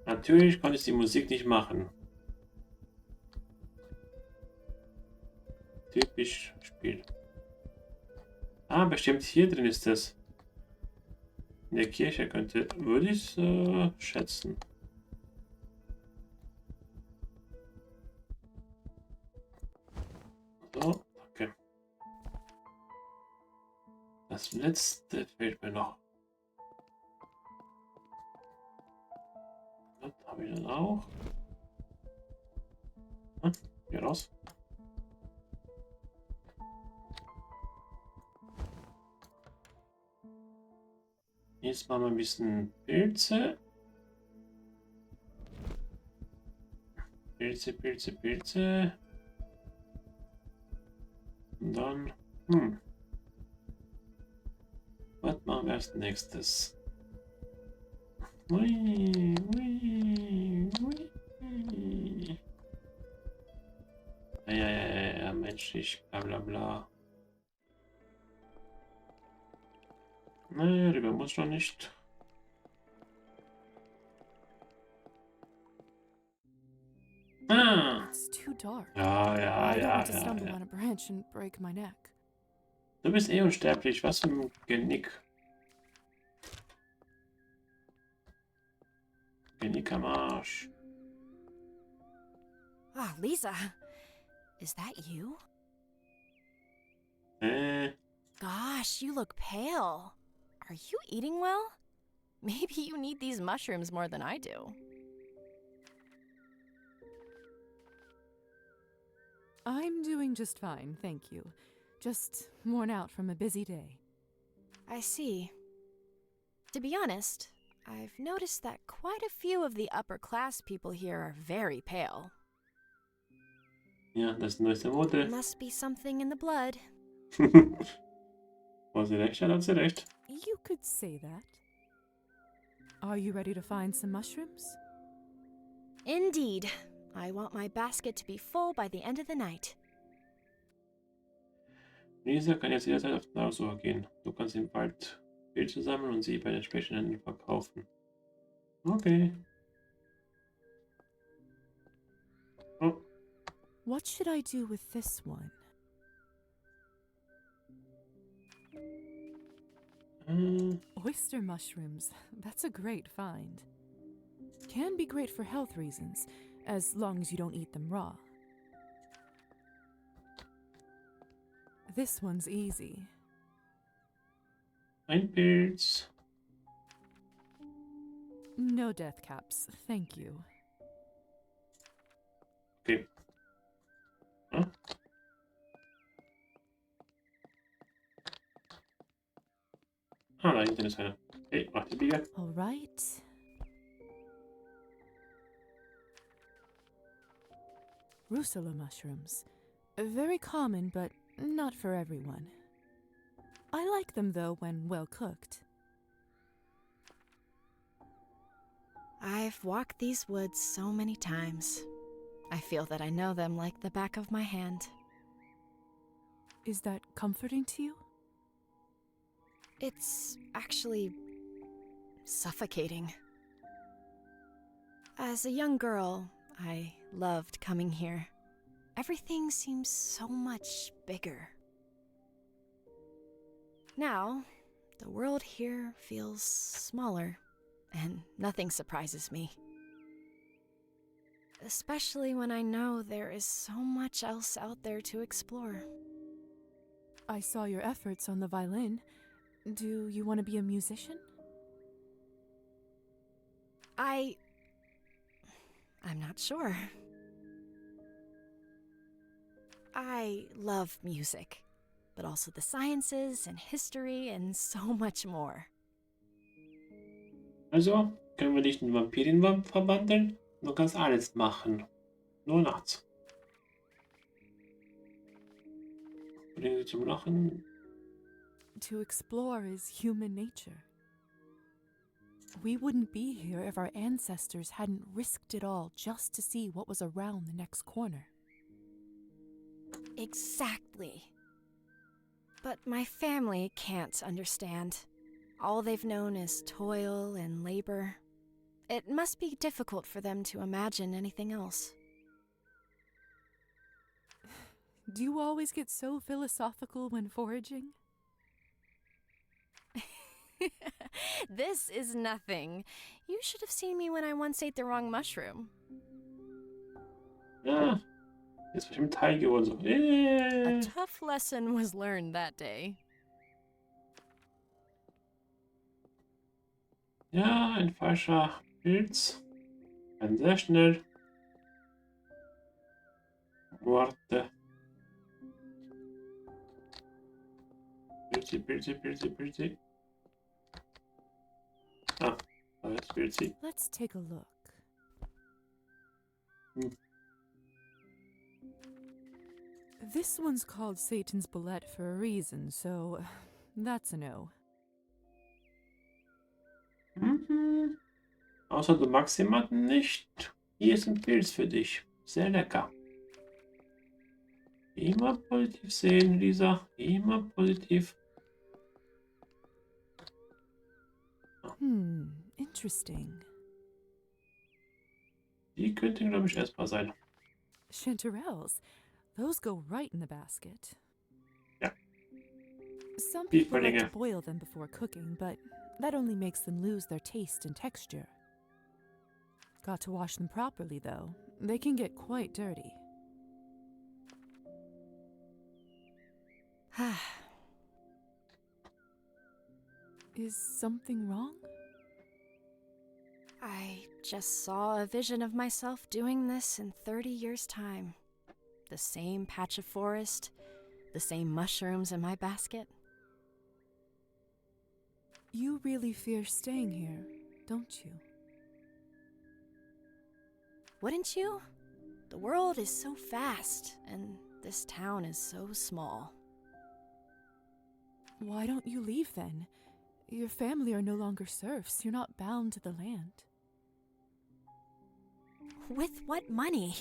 Natürlich konnte ich die Musik nicht machen. Typisch Spiel. Ah, bestimmt hier drin ist es. In der Kirche würde ich schätzen. So, okay. Das letzte fehlt mir noch. Das habe ich dann auch. Hier raus. Jetzt machen wir ein bisschen Pilze. Pilze. Und dann, was machen wir als nächstes? Ui. Ja, menschlich, bla bla bla. Nee, rüber muss schon nicht. Ah! It's too dark. Ja. I don't want to stumble on a branch and break my neck. Du bist eh unsterblich, was für ein Genick. Genick am Arsch. Ah, Lisa. Is that you? Gosh, you look pale. Are you eating well? Maybe you need these mushrooms more than I do. I'm doing just fine, thank you. Just worn out from a busy day. I see. To be honest, I've noticed that quite a few of the upper class people here are very pale. Ja, das neueste Mode. Must be something in the blood. Hat sie recht. You could say that. Are you ready to find some mushrooms? Indeed. I want my basket to be full by the end of the night. Lisa kann jetzt jederzeit auf Nahrungssuche gehen. Du kannst im Wald Pilze sammeln und sie bei den entsprechenden Händlern verkaufen. Okay. Oh. What should I do with this one? Oyster mushrooms. That's a great find. Can be great for health reasons, as long as you don't eat them raw. This one's easy. Ein Pilz. No death caps, thank you. Okay. Hm? Ah, da hinten ist einer. Hey, mach die Biege. All right. Russula mushrooms. Very common, but not for everyone. I like them, though, when well cooked. I've walked these woods so many times. I feel that I know them like the back of my hand. Is that comforting to you? It's actually suffocating. As a young girl, I loved coming here. Everything seems so much bigger. Now, the world here feels smaller, and nothing surprises me. Especially when I know there is so much else out there to explore. I saw your efforts on the violin. Do you want to be a musician? I'm not sure. I love music, but also the sciences and history and so much more. Also, können wir dich in Vampirin verwandeln? Du kannst alles machen. Nur nachts. Bringen sie zum Lachen. To explore is human nature. We wouldn't be here if our ancestors hadn't risked it all just to see what was around the next corner. Exactly. But my family can't understand. All they've known is toil and labor. It must be difficult for them to imagine anything else. Do you always get so philosophical when foraging? This is nothing. You should have seen me when I once ate the wrong mushroom. Ja, jetzt bestimmt high geworden. So. A tough lesson was learned that day. Ja, ein falscher Pilz. Kann sehr schnell. Warte. Pilzi, Pilzi, Pilzi, Pilzi. Ah, da ist Pilzi. Let's take a look. This one's called Satan's Bullet for a reason, so that's a no. Mhm. Außer du magst jemanden nicht. Hier ist ein Pilz für dich. Sehr lecker. Immer positiv sehen, Lisa. Immer positiv. Interesting. Die könnte, glaube ich, essbar sein. Chanterelles, those go right in the basket. Ja. Some Die people like to Verlänge. boil them before cooking, but that only makes them lose their taste and texture. Got to wash them properly, though. They can get quite dirty. Is something wrong? I just saw a vision of myself doing this in 30 years' time. The same patch of forest, the same mushrooms in my basket. You really fear staying here, don't you? Wouldn't you? The world is so fast, and this town is so small. Why don't you leave then? Your family are no longer serfs. You're not bound to the land. With what money?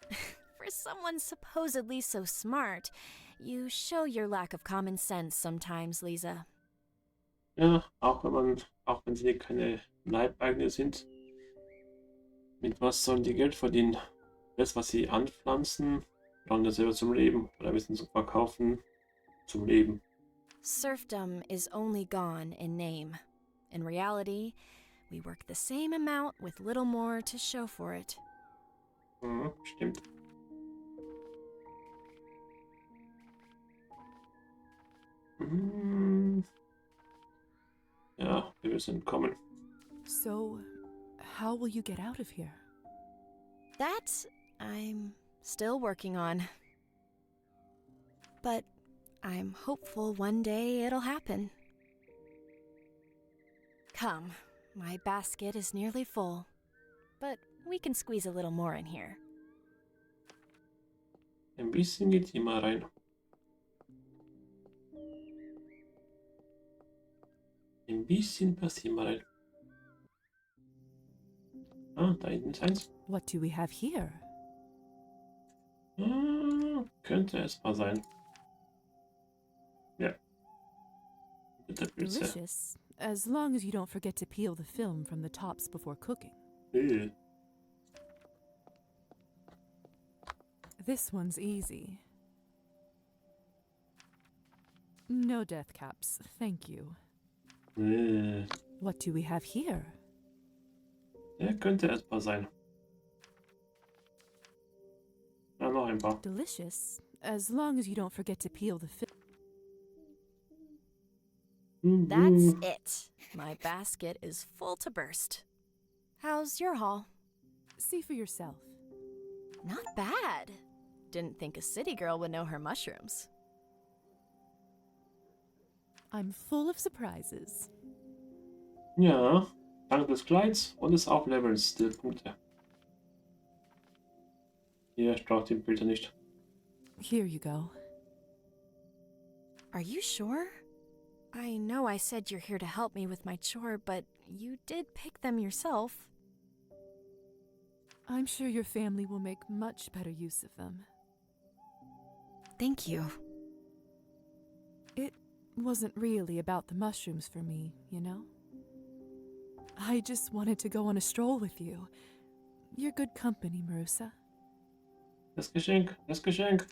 For someone supposedly so smart, you show your lack of common sense sometimes, Lisa. Ja, auch wenn sie keine Leibeigene sind. Mit was sollen die Geld verdienen? Das, was sie anpflanzen, brauchen das selber zum Leben. Oder müssen sie verkaufen zum Leben. Serfdom is only gone in name. In reality, we work the same amount with little more to show for it. Mhm, stimmt. Ja, wir müssen entkommen. So, how will you get out of here? That I'm still working on. But I'm hopeful one day it'll happen. Come, my basket is nearly full, but we can squeeze a little more in here. Ein bisschen geht immer rein. Ein bisschen passt hier mal rein. Ah, da hinten ist eins. What do we have here? Könnte es mal sein. Ja. Bitte, Pilze. Delicious, as long as you don't forget to peel the film from the tops before cooking. This one's easy. No death caps, thank you. What do we have here? Ja, könnte es mal sein. Ja, noch ein paar. Delicious, as long as you don't forget to peel the film. That's it. My basket is full to burst. How's your haul? See for yourself. Not bad. Didn't think a city girl would know her mushrooms. I'm full of surprises. Ja, dank des Kleids und des Auflevels der Punkte. Hier, ich brauche den Filter nicht. Here you go. Are you sure? I know I said you're here to help me with my chore, but you did pick them yourself. I'm sure your family will make much better use of them. Thank you. wasn't really about the mushrooms for me, you know? I just wanted to go on a stroll with you. You're good company, Marusa. Das Geschenk, das Geschenk.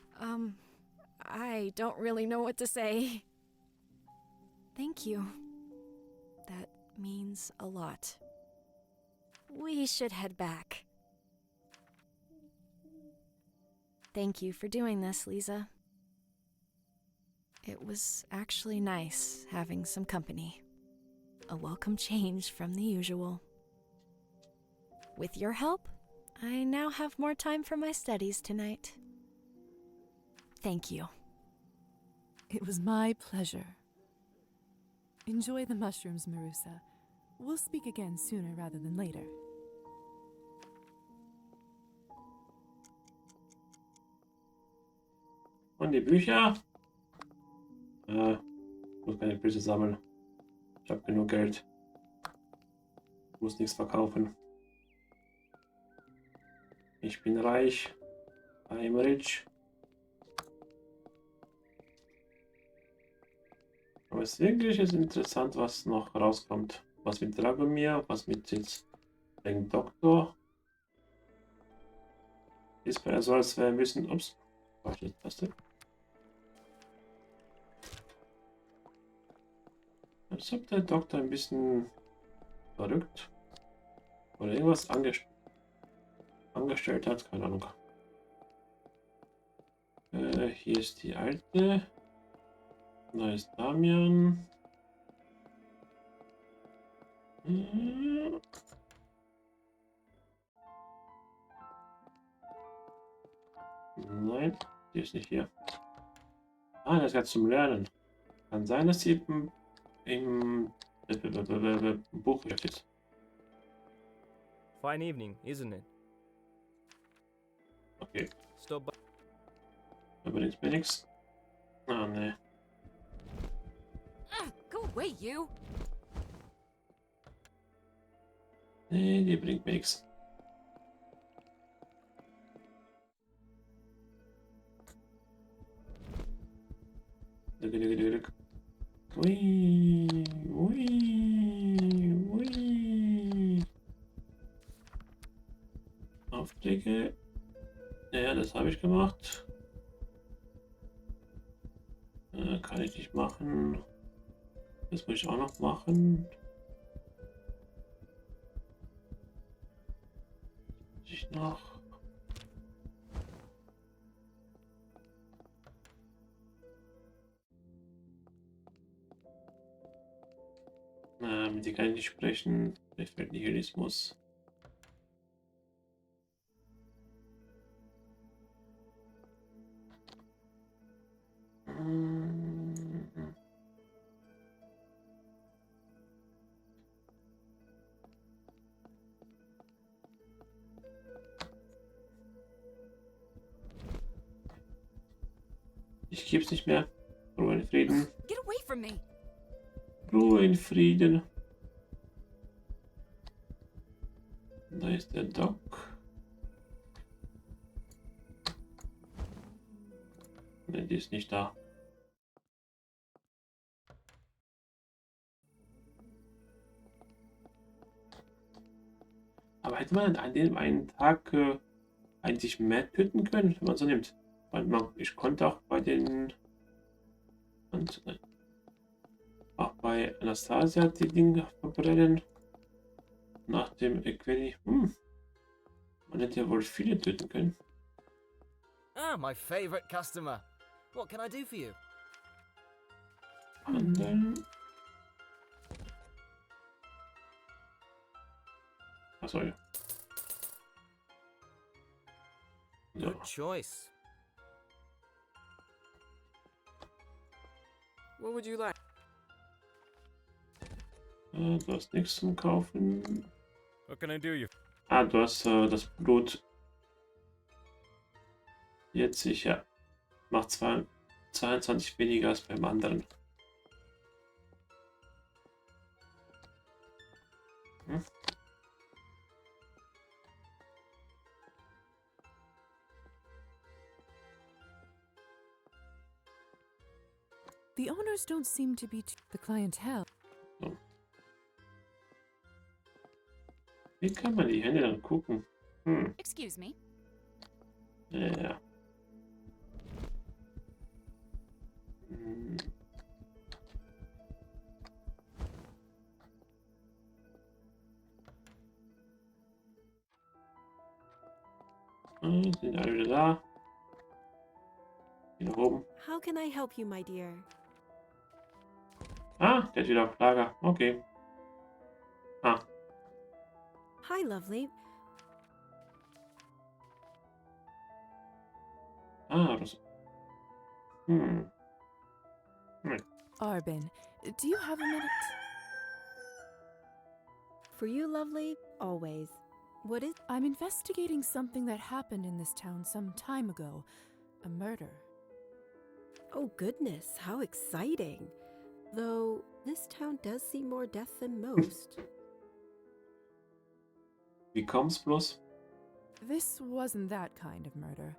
I don't really know what to say. Thank you. That means a lot. We should head back. Thank you for doing this, Lisa. It was actually nice having some company. A welcome change from the usual. With your help, I now have more time for my studies tonight. Thank you. It was my pleasure. Enjoy the mushrooms, Marusa. We'll speak again sooner rather than later. Und die Bücher? Muss keine Bücher sammeln. Ich habe genug Geld. Muss nichts verkaufen. Ich bin reich. I'm rich. Aber es ist wirklich jetzt interessant, was noch rauskommt. Was mit Dragomir, was mit jetzt dem Doktor. Ist bei so, als wäre ein bisschen. Ups. Was ist das denn? Als ob der Doktor ein bisschen verrückt oder irgendwas angestellt hat, keine Ahnung. Hier ist die alte. Da ist Damian. Nein, die ist nicht hier. Ah, das ist ja zum Lernen. Kann sein, dass sie im Buch steht. Fine evening, isn't it? Okay, Stop by. übernimmt mir nichts. Ah, ne. Go away, you! Nee, die bringt mir nichts. Ui, ui, ui. Aufträge. Ja, das habe ich gemacht. Kann ich nicht machen. Das muss ich auch noch machen. Ich noch. Mit dir kann ich nicht sprechen. Mir fehlt Nihilismus. Ich geb's nicht mehr. Ruhe in Frieden. Get away from me! Ruhe in Frieden. Da ist der Doc. Ne, die ist nicht da. Aber hätte man an dem einen Tag eigentlich mehr töten können, wenn man so nimmt? Weil ich konnte auch bei den auch bei Anastasia die Dinge verbrennen. Nach dem Equini. Man hätte ja wohl viele töten können. Ah, my favorite customer. What can I do for you? Handeln. Achso, ja. Ja. Good choice. What would you like? Du hast nichts zum Kaufen. What can I do you? Ah, du hast das Blut. Jetzt sicher. Macht 22 weniger als beim anderen. The The owners don't seem to be the clientele. So. Wie kann man die Hände dann gucken? Hm. Excuse me. Ja. Hm. Sind alle wieder da? Hier nach oben. How can I help you, my dear? Ah, der hat wieder auf Lager. Okay. Ah, Hi, lovely. das. Hm. Arbin, do you have a minute? For you, lovely, always. What is... I'm investigating something that happened in this town some time ago. A murder. Oh, goodness, how exciting. Though, this town does see more death than most. Wie kommt's bloß? This wasn't that kind of murder.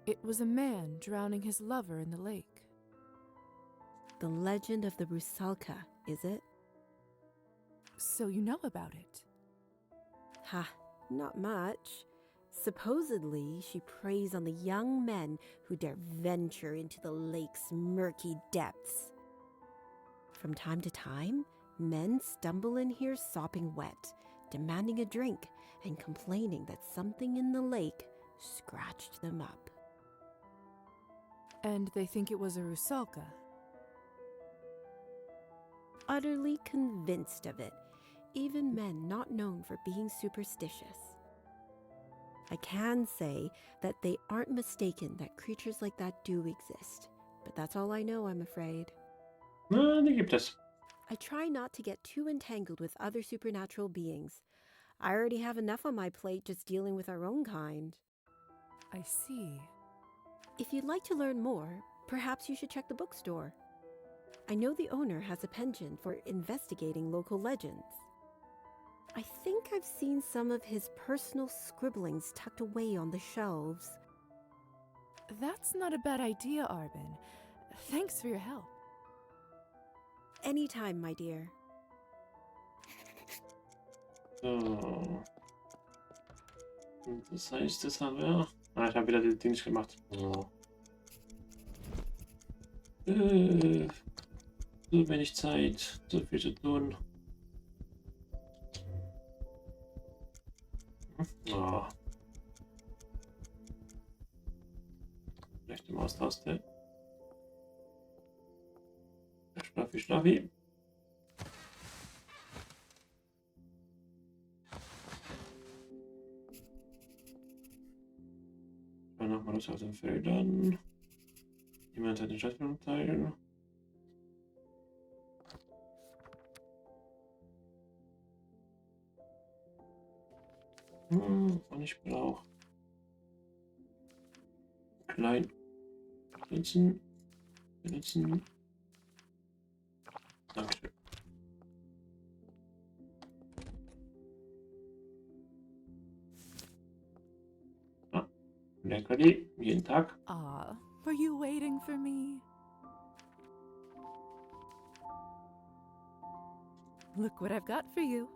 It was a man drowning his lover in the lake. The legend of the Rusalka, is it? So you know about it? Ha, not much. Supposedly, she preys on the young men who dare venture into the lake's murky depths. From time to time, men stumble in here sopping wet, demanding a drink and complaining that something in the lake scratched them up. And they think it was a Rusalka. Utterly convinced of it, even men not known for being superstitious. I can say that they aren't mistaken that creatures like that do exist, but that's all I know, I'm afraid. Na, die gibt es. I try not to get too entangled with other supernatural beings. I already have enough on my plate just dealing with our own kind. I see. If you'd like to learn more, perhaps you should check the bookstore. I know the owner has a penchant for investigating local legends. I think I've seen some of his personal scribblings tucked away on the shelves. That's not a bad idea, Arbin. Thanks for your help. Anytime, my dear. So. Und das heißt, das haben wir. Ah, ich habe wieder die Dings gemacht. So. So wenig Zeit, so viel zu tun. Oh. Rechte Maustaste. Schlaffi, Schlaffi. Dann nochmal das aus den Feldern. Jemand hat den Schattenraum teilen. Und ich brauche klein benutzen. Dankeschön. Ah, Leckerli, jeden Tag. Ah, were you waiting for me? Look what I've got for you.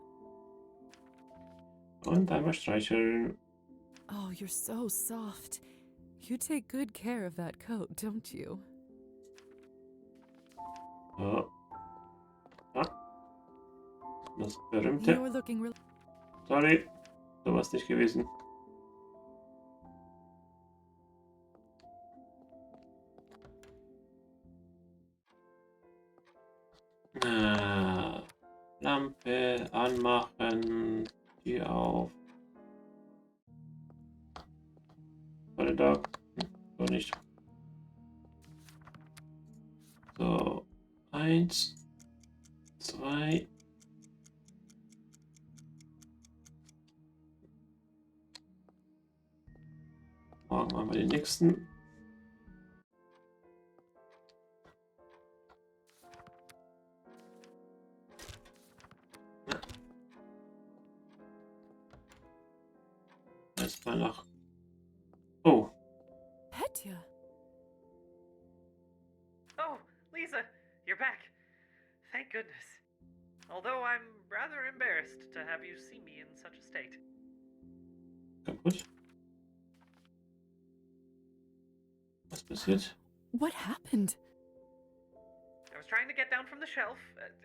Und einmal streicheln. Oh, you're so soft. You take good care of that coat, don't you? So. Ah. Das berühmte. You're looking real. Sorry, so war's nicht gewesen. Lampe anmachen. Die auf. Warte da. So nicht. So. 1, 2. Morgen machen wir den nächsten. Erstmal nach. Oh. Petya. Oh, Lisa, have you see me in such a state. Kaputt. Was passiert? What happened? I was trying to get down from the shelf.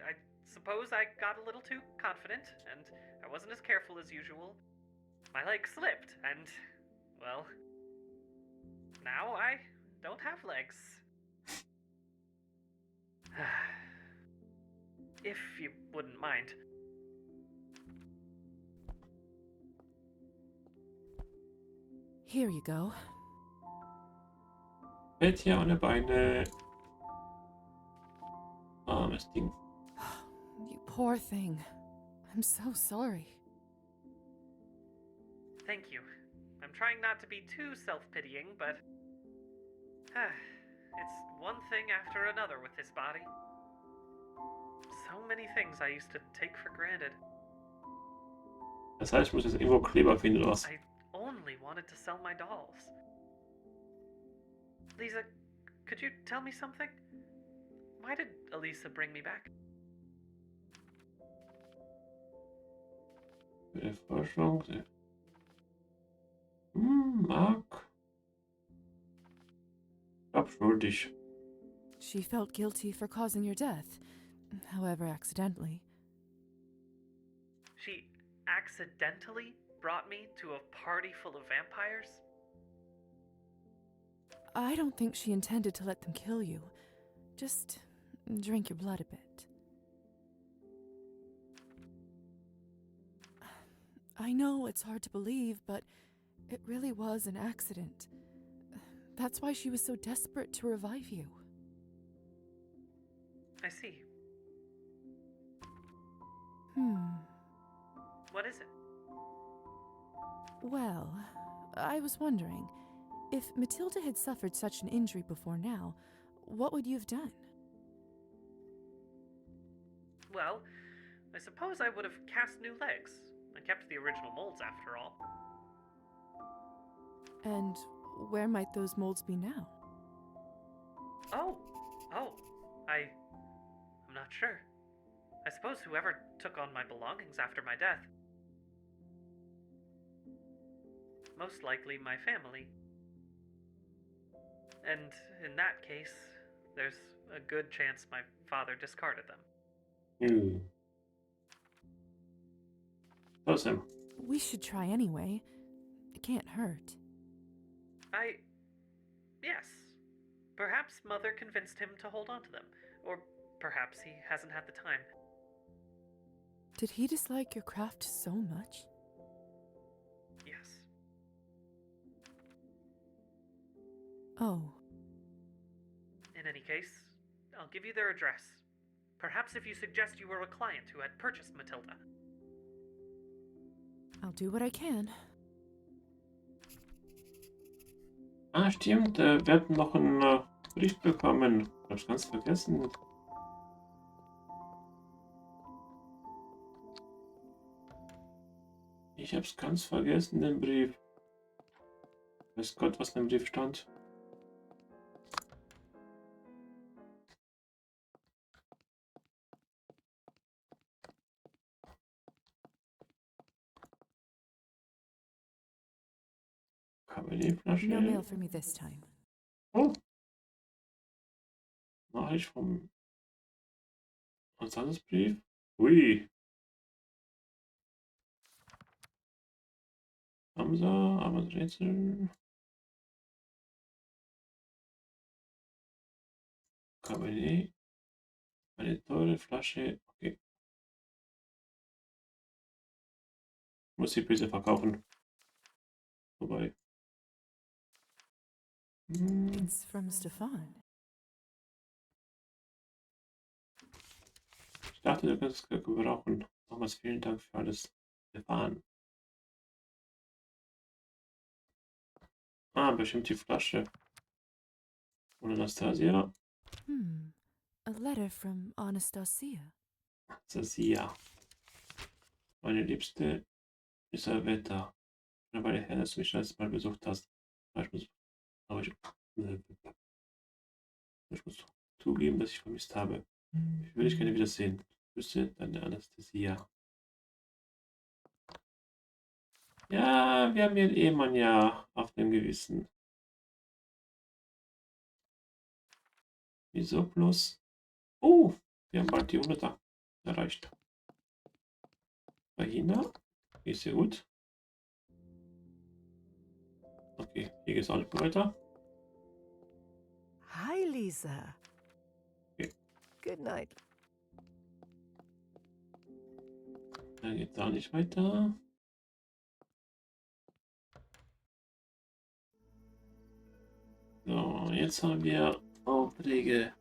I suppose I got a little too confident, and I wasn't as careful as usual. My leg slipped, and, well, now I don't have legs. If you wouldn't mind. Here you go. Fällt hier ohne Beine. Armes Ding. You poor thing. I'm so sorry. Thank you. I'm trying not to be too self-pitying, but it's one thing after another with this body. So many things I used to take for granted. Das heißt, ich muss jetzt irgendwo Kleber finden oder was? I only wanted to sell my dolls. Lisa, could you tell me something? Why did Elisa bring me back? Für die Forschung. Mark. Abschuldig. She felt guilty for causing your death, however accidentally. She accidentally brought me to a party full of vampires? I don't think she intended to let them kill you. Just drink your blood a bit. I know it's hard to believe, but it really was an accident. That's why she was so desperate to revive you. I see. What is it? Well, I was wondering, if Matilda had suffered such an injury before now, what would you have done? Well, I suppose I would have cast new legs. I kept the original molds after all. And where might those molds be now? Oh, I'm not sure. I suppose whoever took on my belongings after my death. Most likely my family. And in that case, there's a good chance my father discarded them. Awesome. We should try anyway. It can't hurt. Yes. Perhaps Mother convinced him to hold on to them. Or perhaps he hasn't had the time. Did he dislike your craft so much? Yes. Oh. In any case, I'll give you their address. Perhaps if you suggest you were a client who had purchased Matilda. I'll do what I can. Ah, stimmt. Wir hatten noch einen Brief bekommen. Ich hab's ganz vergessen. Ich hab's ganz vergessen, den Brief. Weiß Gott, was in dem Brief stand. Kabinetflasche. No mail for me this time. Oh. Nachricht vom Brief. Ui. Hamza, aber Rätsel. Kabinett. Eine teure Flasche. Okay. Muss die Pilze verkaufen. Vorbei. It's from Stefan. Ich dachte, du könntest es gebrauchen. Nochmals vielen Dank für alles. Stefan. Ah, bestimmt die Flasche. Und Anastasia. A letter from Anastasia. Anastasia. Meine liebste Elisabetta. Eine Weile her, dass du mich das Mal besucht hast. Ich muss zugeben, dass ich vermisst habe. Ich würde dich gerne wiedersehen. Grüße, deine Anastasia. Ja, wir haben hier einen Ehemann ja auf dem Gewissen. Wieso bloß? Oh, wir haben bald die 100er erreicht. Bei China. Ist sehr gut. Okay, hier geht es auch nicht mehr weiter. Hi, Lisa. Okay. Good night. Dann geht es da nicht weiter. So, jetzt haben wir Aufträge.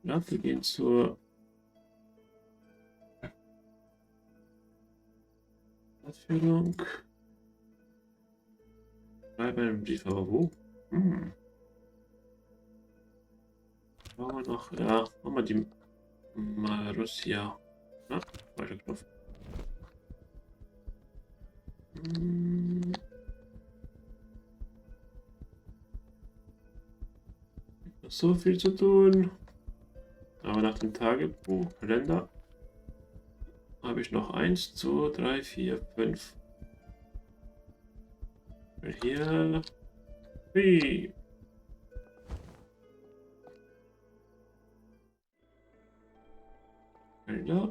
Ja, wir gehen zur Stadtführung. Schreibe einen Brief, aber wo? Machen wir noch, ja, machen wir die Marussia. Ja, falscher Knopf. Noch so viel zu tun. Aber nach dem Tagebuch, Kalender, habe ich noch 1, 2, 3, 4, 5. Hier. Hey. Kalender.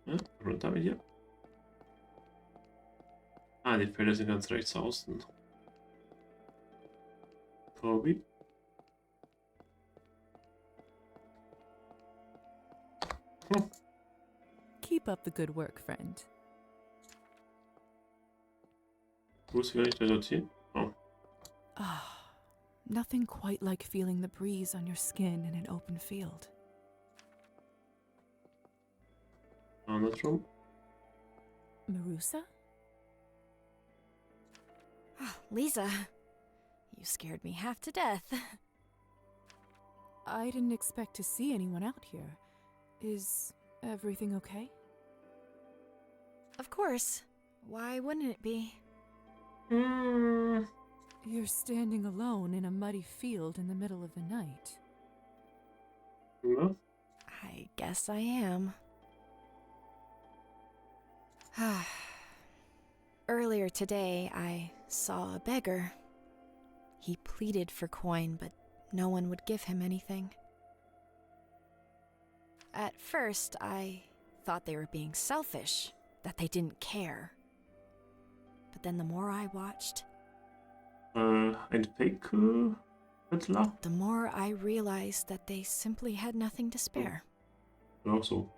Ja, runter mit hier. Ah, die Felder sind ganz rechts außen. Tobi. Keep up the good work, friend. Wo ist vielleicht der dorthin? Oh. Ah, nothing quite like feeling the breeze on your skin in an open field. Andersrum. Marusa? Lisa, you scared me half to death. I didn't expect to see anyone out here. Is everything okay? Of course. Why wouldn't it be? You're standing alone in a muddy field in the middle of the night. Ja. I guess I am. Earlier today, I saw a beggar. He pleaded for coin, but no one would give him anything. At first, I thought they were being selfish, that they didn't care. But then the more I watched, Ein Fake-Bettler? the more I realized that they simply had nothing to spare. Auch so.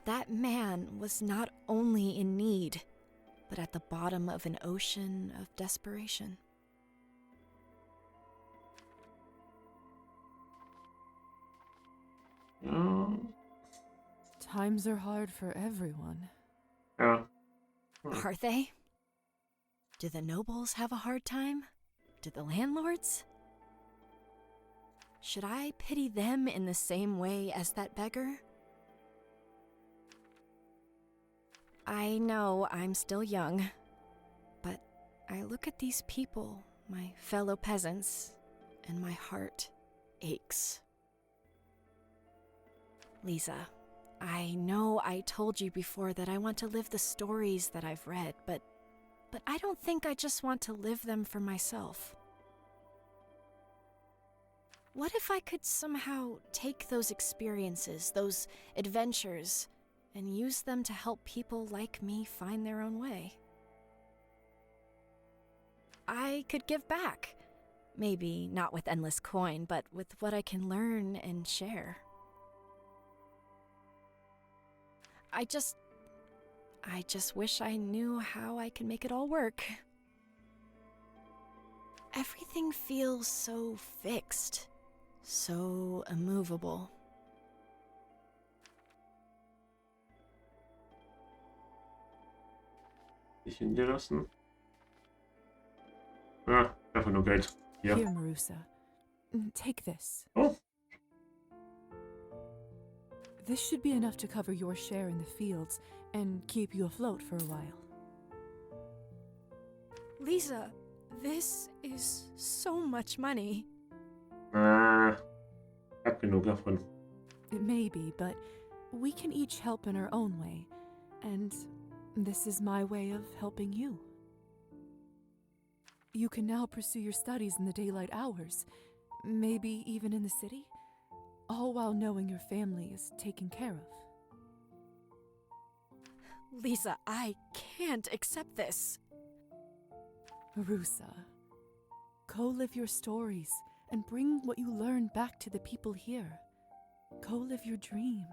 That man was not only in need, but at the bottom of an ocean of desperation. Ja. Times are hard for everyone. Ja. Are they? Do the nobles have a hard time? Do the landlords? Should I pity them in the same way as that beggar? I know I'm still young, but I look at these people, my fellow peasants, and my heart aches. Lisa, I know I told you before that I want to live the stories that I've read, but I don't think I just want to live them for myself. What if I could somehow take those experiences, those adventures, and use them to help people like me find their own way? I could give back. Maybe not with endless coin, but with what I can learn and share. I just wish I knew how I can make it all work. Everything feels so fixed, so immovable. Dich hinter lassen. Ah, einfach nur Geld. Ja. Here, Marusa. Take this. Oh. This should be enough to cover your share in the fields and keep you afloat for a while. Lisa, this is so much money. Ich hab genug davon. It may be, but we can each help in our own way, and this is my way of helping you. You can now pursue your studies in the daylight hours, maybe even in the city, all while knowing your family is taken care of. Lisa, I can't accept this. Marusa, go live your stories and bring what you learned back to the people here. Go live your dream.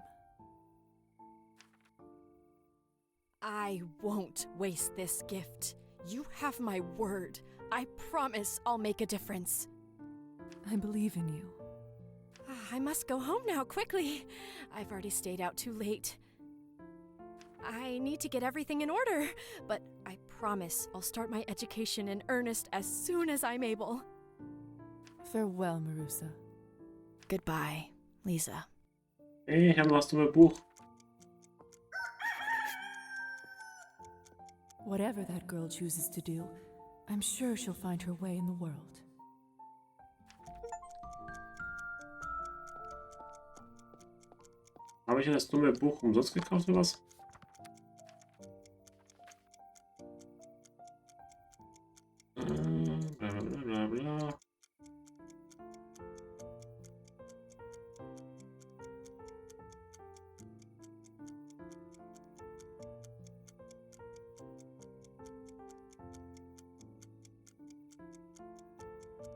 I won't waste this gift. You have my word. I promise I'll make a difference. I believe in you. I must go home now, quickly. I've already stayed out too late. I need to get everything in order, but I promise I'll start my education in earnest as soon as I'm able. Farewell, Marusa. Goodbye, Lisa. Hey, ich habe noch das dumme Buch. Whatever that girl chooses to do, I'm sure she'll find her way in the world. Habe ich das dumme Buch umsonst gekauft oder was? Bla bla bla bla.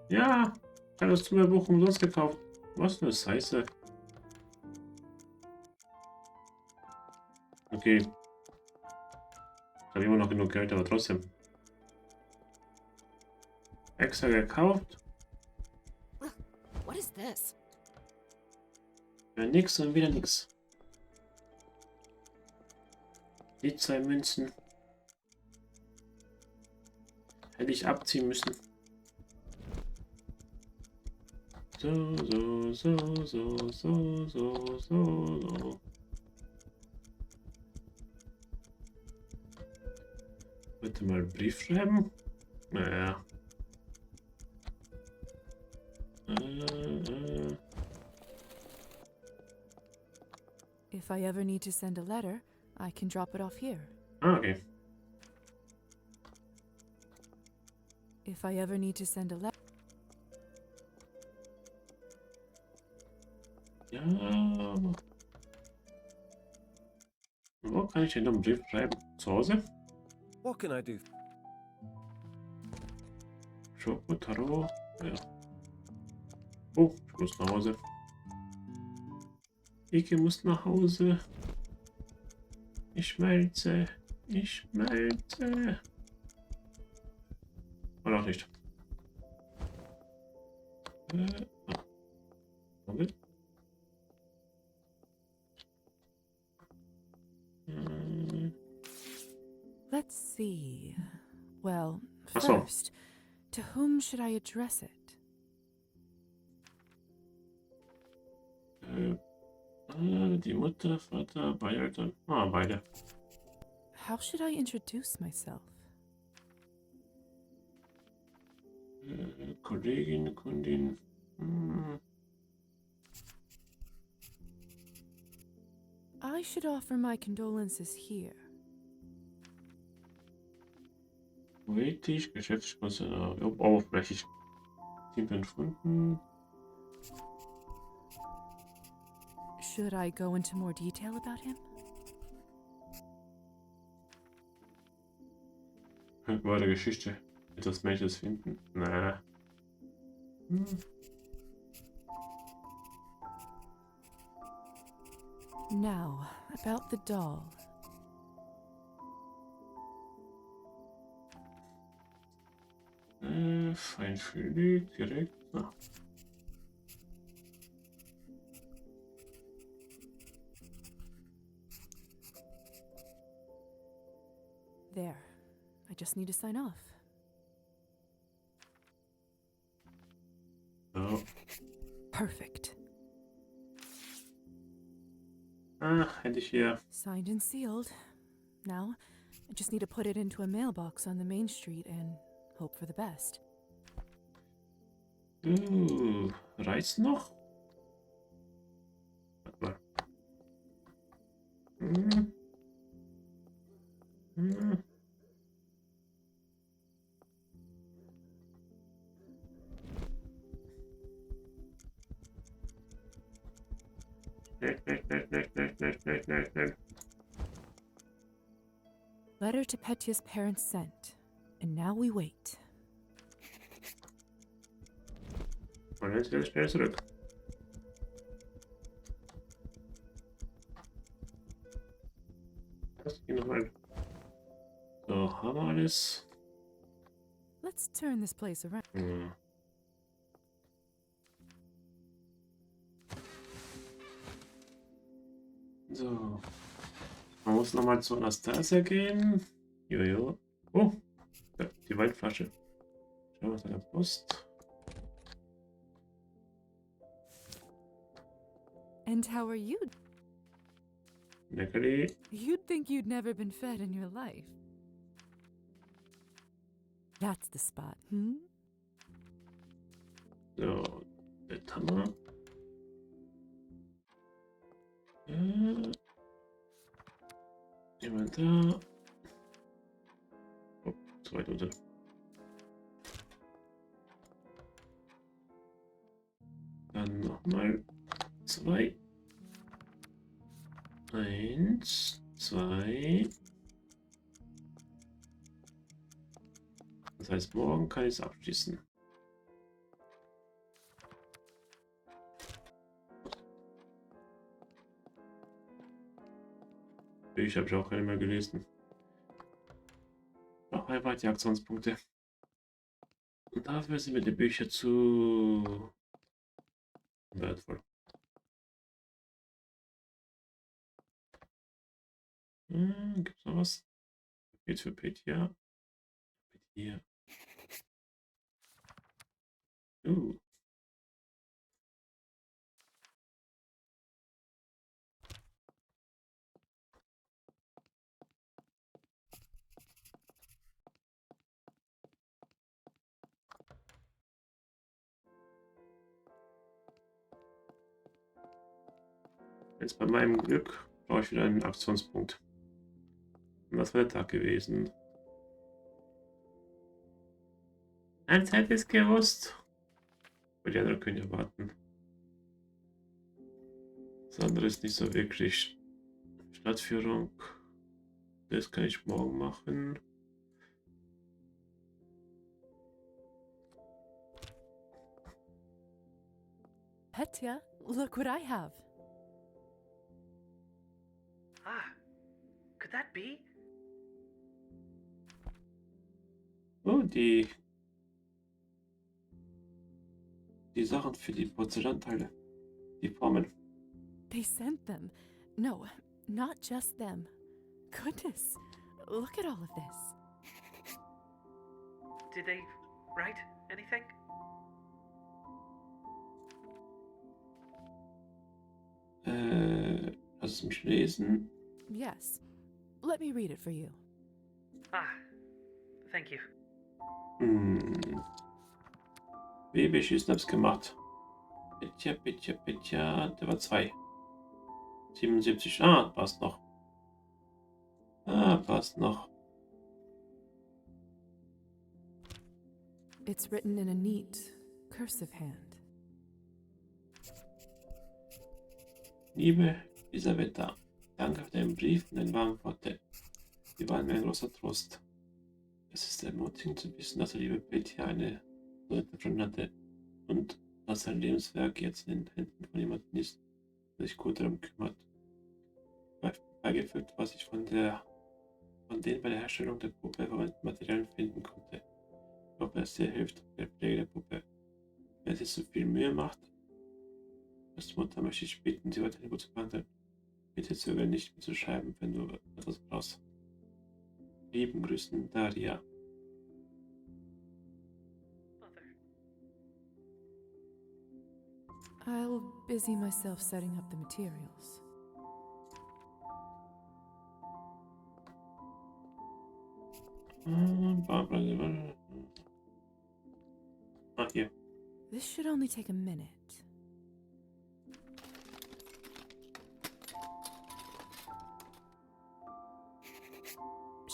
Ja, ich habe das dumme Buch umsonst gekauft. Was eine Scheiße. Okay. Ich habe immer noch genug Geld, aber trotzdem. Extra gekauft. What is this? Ja, nix und wieder nix. Die 2 Münzen. Hätte ich abziehen müssen. So. Bitte mal einen Brief schreiben. Naja. If I ever need to send a letter, I can drop it off here. Ah, okay. If I ever need to send a letter... Ja. Wo kann ich denn noch einen Brief schreiben? Zu Hause? What can I do? Schokotaro. Ja. Oh, ich muss nach Hause. Ike muss nach Hause. Ich schmelze. Ich schmelze. Oder auch nicht. Moment. Let's see. Well, Ach so. first, to whom should I address it? Die Mutter, Vater, beide Eltern. Ah, beide. How should I introduce myself? Kollegin, Kundin. I should offer my condolences here. Poetisch, Geschäftssponsor, oberflächlich. Team entfunden. Should I go into more detail about him? Wahre Geschichte. Etwas Mädchens finden. Na. Now, about the doll. Feinfühlig, direkt. Na. There. I just need to sign off. So. Perfect. Hätte ich hier. Signed and sealed. Now, I just need to put it into a mailbox on the main street and hope for the best. Reizt noch? Warte mal. Hm. Hm. Schnell. Letter to Petya's parents sent, and now we wait. Und jetzt wieder schnell zurück. Das ging nochmal. So, haben wir alles. Let's turn this place around. Hm. So. Man muss nochmal zu Anastasia gehen. Jojo. Oh, ja, die Weinflasche. Schauen wir, was an der Post. And how are you? Leckerli. You'd think you'd never been fed in your life. That's the spot, hmm? So, das haben wir. Jemand da. Oh, zu weit unten. Dann nochmal 2. 1, 2. Das heißt, morgen kann ich es abschließen. Ich habe auch keine mehr gelesen. Noch ein paar Aktionspunkte. Und dafür sind mir die Bücher zu wertvoll. Gibt's noch was? Geht für Petya. Hier. Jetzt bei meinem Glück brauche ich wieder einen Aktionspunkt. Und das war der Tag gewesen. Eins hätte es gewusst. Aber die anderen können ja warten. Das andere ist nicht so wirklich Stadtführung. Das kann ich morgen machen. Petya, look what I have. Ah, could that be? Oh, die Sachen für die Porzellanteile. Die Formen. They sent them. No, not just them. Goodness, look at all of this. Did they write anything? Lass es mich lesen. Yes. Let me read it for you. Ah, thank you. Baby Schießen hab's gemacht. Petya. Der war 2. 77. Ah, passt noch. Passt noch. It's written in a neat, cursive hand. Liebe Elisabetta, danke für deinen Brief und deine warmen Worte. Sie waren mir ein großer Trost. Es ist ermutigend zu wissen, dass die liebe Petya eine so nette Freundin hatte und dass sein Lebenswerk jetzt in den Händen von jemandem ist, der sich gut darum kümmert. Ich habe beigefügt, was ich von den bei der Herstellung der Puppe verwendeten Materialien finden konnte. Ich hoffe, es sehr hilft bei der Pflege der Puppe. Wenn sie so viel Mühe macht, als Mutter möchte ich bitten, sie weiterhin gut zu behandeln. Bitte zögere nicht, mir zu schreiben, wenn du etwas brauchst. Lieben Grüßen, Daria. I'll busy myself setting up the materials. Hier. This should only take a minute.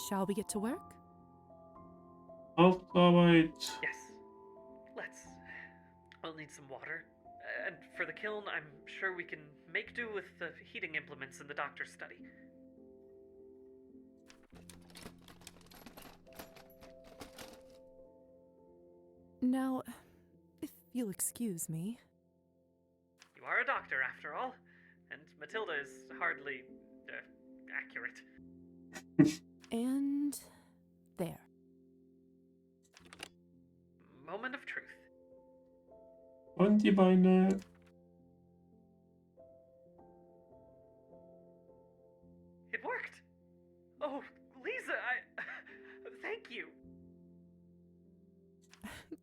Shall we get to work? Auf Arbeit. Yes. Let's. I'll need some water. And for the kiln, I'm sure we can make do with the heating implements in the doctor's study. Now, if you'll excuse me. You are a doctor, after all, and Matilda is hardly accurate. And there. Moment of truth. Und die Beine. It worked! Oh, Lisa, thank you!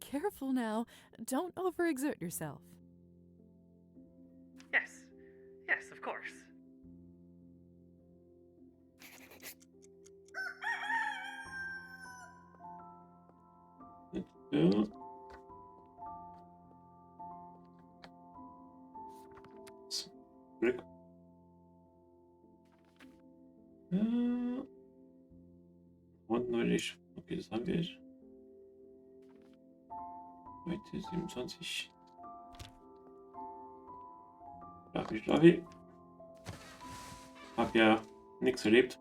Careful now. Don't overexert yourself. Yes. Yes, of course. Ja. Zurück. Und neulich. Okay, das haben wir. Heute 27. Schlafi. Hab ja nichts erlebt.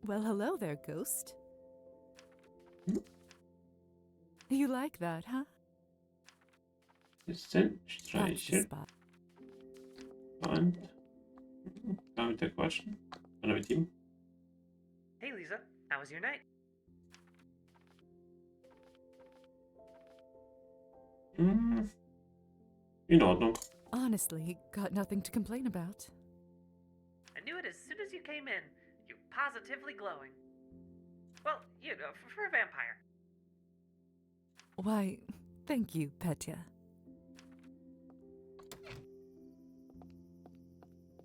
Well, hello there, ghost. You like that, huh? Bisschen That's the streicheln. spot. Und da mit der quatschen. Oder mit ihm. Hey, Lisa, how was your night? In Ordnung. Honestly, got nothing to complain about. I knew it as soon as you came in. You're positively glowing. Well, you know, for a vampire. Why, thank you, Petya.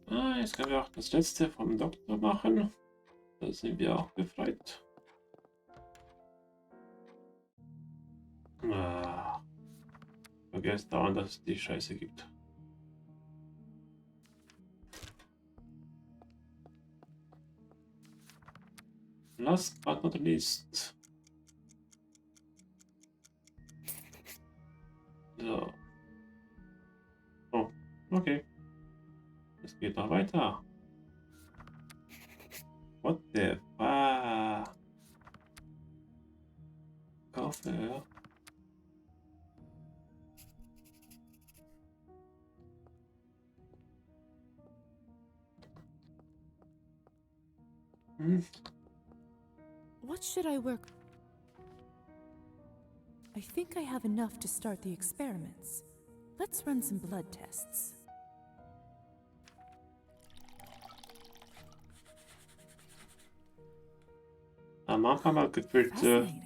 Jetzt können wir auch das letzte vom Doktor machen. Da sind wir auch befreit. Vergesst dauernd, dass es die Scheiße gibt. Last but not least. So. Oh, okay. Es geht noch weiter. What the fuck? Kaufe, ja. What should I work? I think I have enough to start the experiments. Let's run some blood tests. Am Anfang mal gefühlt, Fascinating.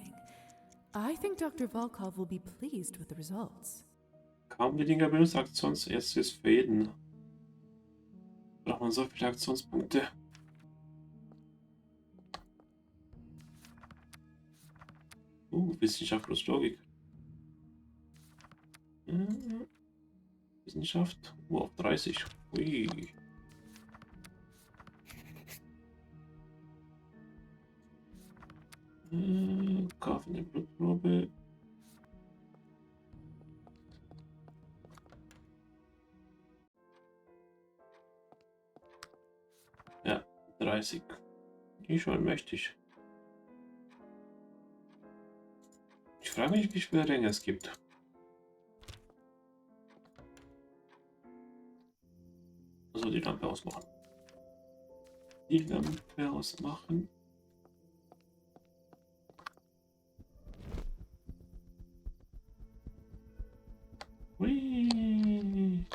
I think Dr. Volkov will be pleased with the results. kaum die Dinger benutzt, Aktions ist für jeden. Braucht man so viele Aktionspunkte. Wissenschaft plus Logik. Wissenschaft. Auf 30. Ui. Kaufen eine Blutprobe. Ja, 30. Ich schon mächtig. Ich frage mich, wie viele Ränge es gibt. Also die Lampe ausmachen. Die Lampe ausmachen. Hui.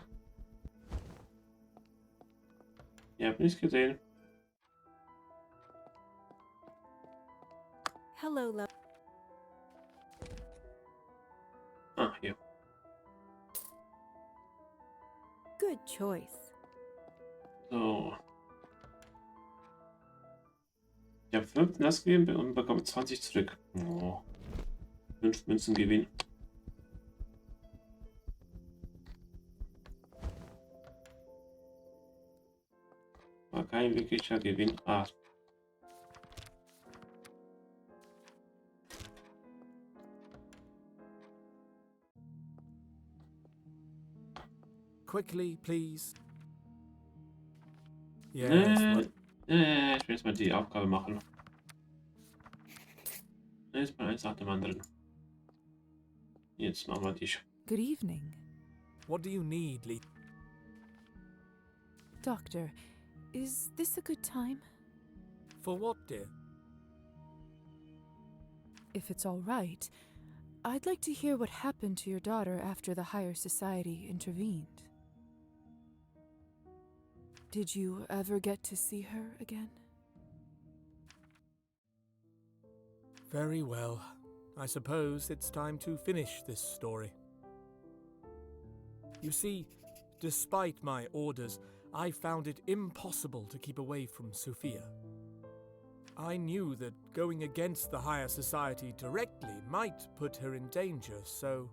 Ihr habt nichts gesehen. Hello, love. Ah, hier. Good choice. So. Ich habe 5 Nass gegeben und bekomme 20 zurück. Oh. 5 Münzen Gewinn. kein wirklicher Gewinn. Ah, Quickly, please. Yes, what? Ich will jetzt mal die Aufgabe machen. Jetzt mal eins nach dem anderen. Jetzt machen wir die. Good evening. What do you need, Lee? Doctor, is this a good time? For what, dear? If it's all right, I'd like to hear what happened to your daughter after the higher society intervened. Did you ever get to see her again? Very well. I suppose it's time to finish this story. You see, despite my orders, I found it impossible to keep away from Sophia. I knew that going against the higher society directly might put her in danger, so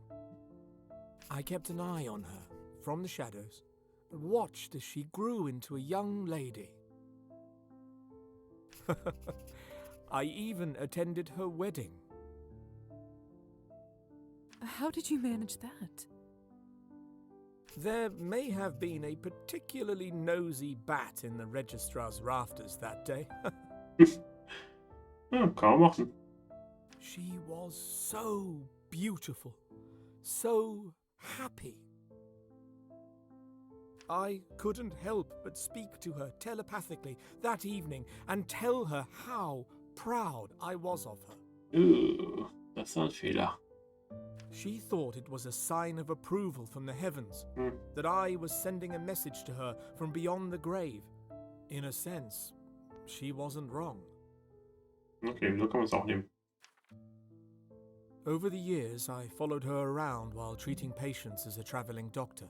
I kept an eye on her from the shadows and watched as she grew into a young lady. I even attended her wedding. How did you manage that? There may have been a particularly nosy bat in the registrar's rafters that day. Ja, kaum machen. She was so beautiful, so happy. I couldn't help but speak to her telepathically that evening and tell her how proud I was of her. Das war ein Fehler. She thought it was a sign of approval from the heavens, that I was sending a message to her from beyond the grave. In a sense, she wasn't wrong. Okay, so kann man es auch nehmen. Over the years, I followed her around while treating patients as a traveling doctor.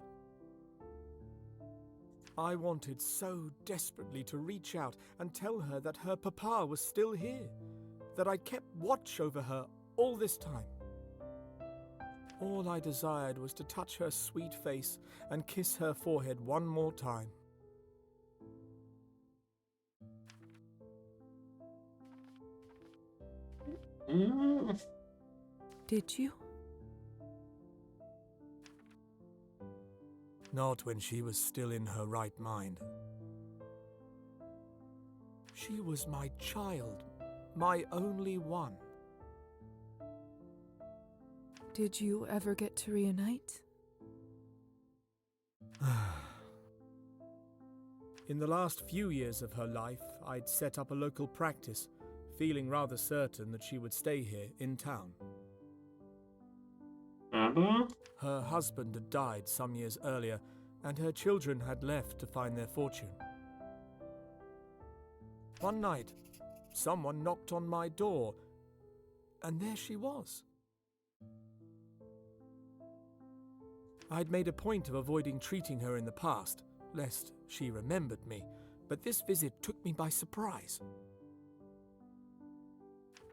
I wanted so desperately to reach out and tell her that her papa was still here, that I'd kept watch over her all this time. All I desired was to touch her sweet face and kiss her forehead one more time. Did you? Not when she was still in her right mind. She was my child, my only one. Did you ever get to reunite? In the last few years of her life, I'd set up a local practice, feeling rather certain that she would stay here in town. Aber Her husband had died some years earlier, and her children had left to find their fortune. One night, someone knocked on my door, and there she was. I'd made a point of avoiding treating her in the past, lest she remembered me, but this visit took me by surprise.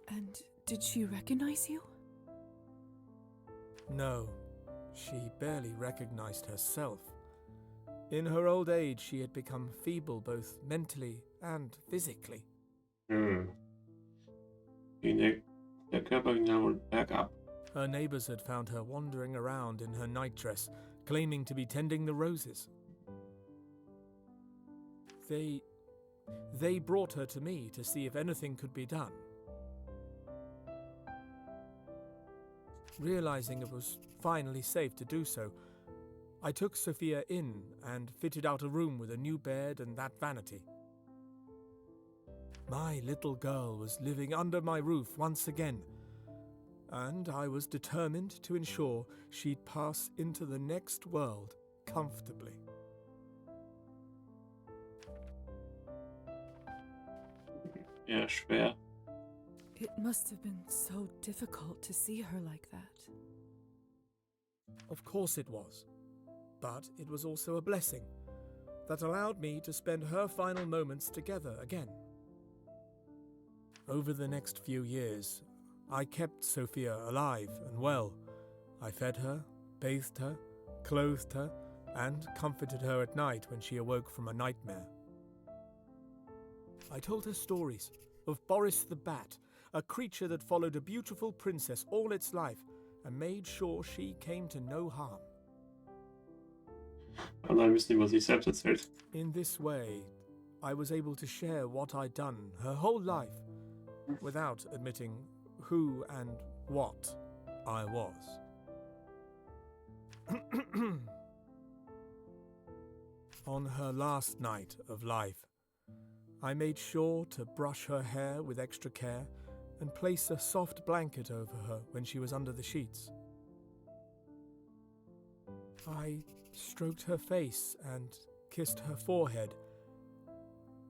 And did she recognize you? No, she barely recognized herself. In her old age, she had become feeble both mentally and physically. Der Körper ging dann wohl bergab. Her neighbors had found her wandering around in her nightdress, claiming to be tending the roses. They brought her to me to see if anything could be done. Realizing it was finally safe to do so, I took Sophia in and fitted out a room with a new bed and that vanity. My little girl was living under my roof once again, and I was determined to ensure she'd pass into the next world comfortably. Ja, schwer. It must have been so difficult to see her like that. Of course it was, but it was also a blessing that allowed me to spend her final moments together again. Over the next few years, I kept Sophia alive and well. I fed her, bathed her, clothed her, and comforted her at night when she awoke from a nightmare. I told her stories of Boris the Bat, a creature that followed a beautiful princess all its life and made sure she came to no harm. Und ein bisschen über sich selbst erzählt. In this way, I was able to share what I'd done her whole life without admitting who and what I was. On her last night of life, I made sure to brush her hair with extra care and place a soft blanket over her when she was under the sheets. I stroked her face and kissed her forehead,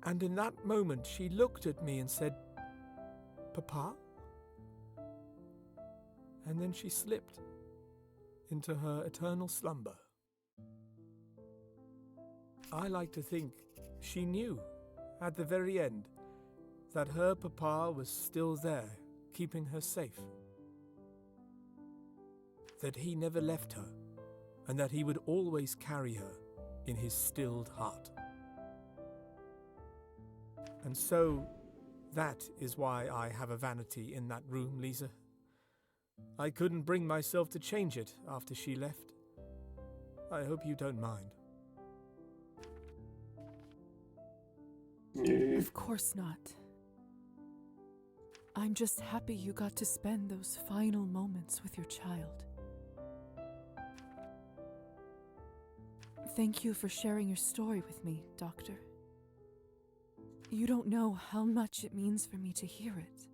and in that moment she looked at me and said, "Papa?" And then she slipped into her eternal slumber. I like to think she knew, at the very end, that her papa was still there, keeping her safe. That he never left her, and that he would always carry her in his stilled heart. And so, that is why I have a vanity in that room, Lisa. I couldn't bring myself to change it after she left. I hope you don't mind. Of course not. I'm just happy you got to spend those final moments with your child. Thank you for sharing your story with me, Doctor. You don't know how much it means for me to hear it.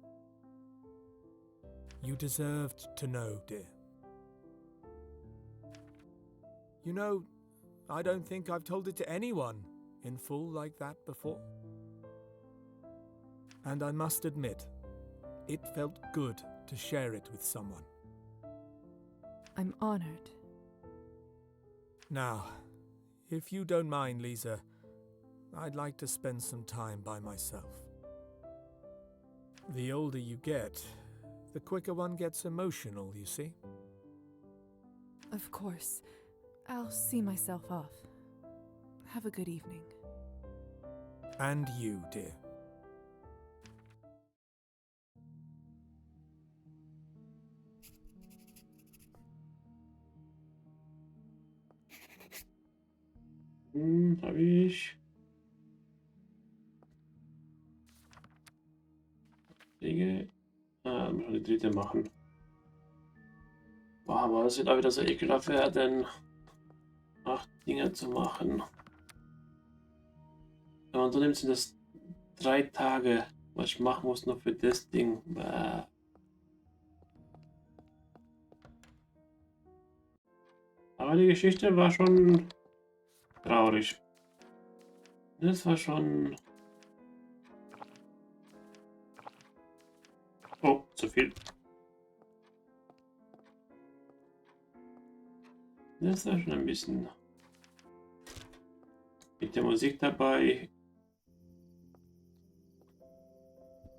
You deserved to know, dear. You know, I don't think I've told it to anyone in full like that before. And I must admit, it felt good to share it with someone. I'm honored. Now, if you don't mind, Lisa, I'd like to spend some time by myself. The older you get, the quicker one gets emotional, you see? Of course. I'll see myself off. Have a good evening. And you, dear. Hab ich. Dinge. Müssen wir die dritte machen. Boah, aber das wird auch wieder so ekelhaft werden. 8 Dinge zu machen. Wenn man so nimmt, sind das 3 Tage, was ich machen muss, nur für das Ding. Aber die Geschichte war schon traurig. Das war schon... Oh, zu viel. Das war schon ein bisschen... Mit der Musik dabei.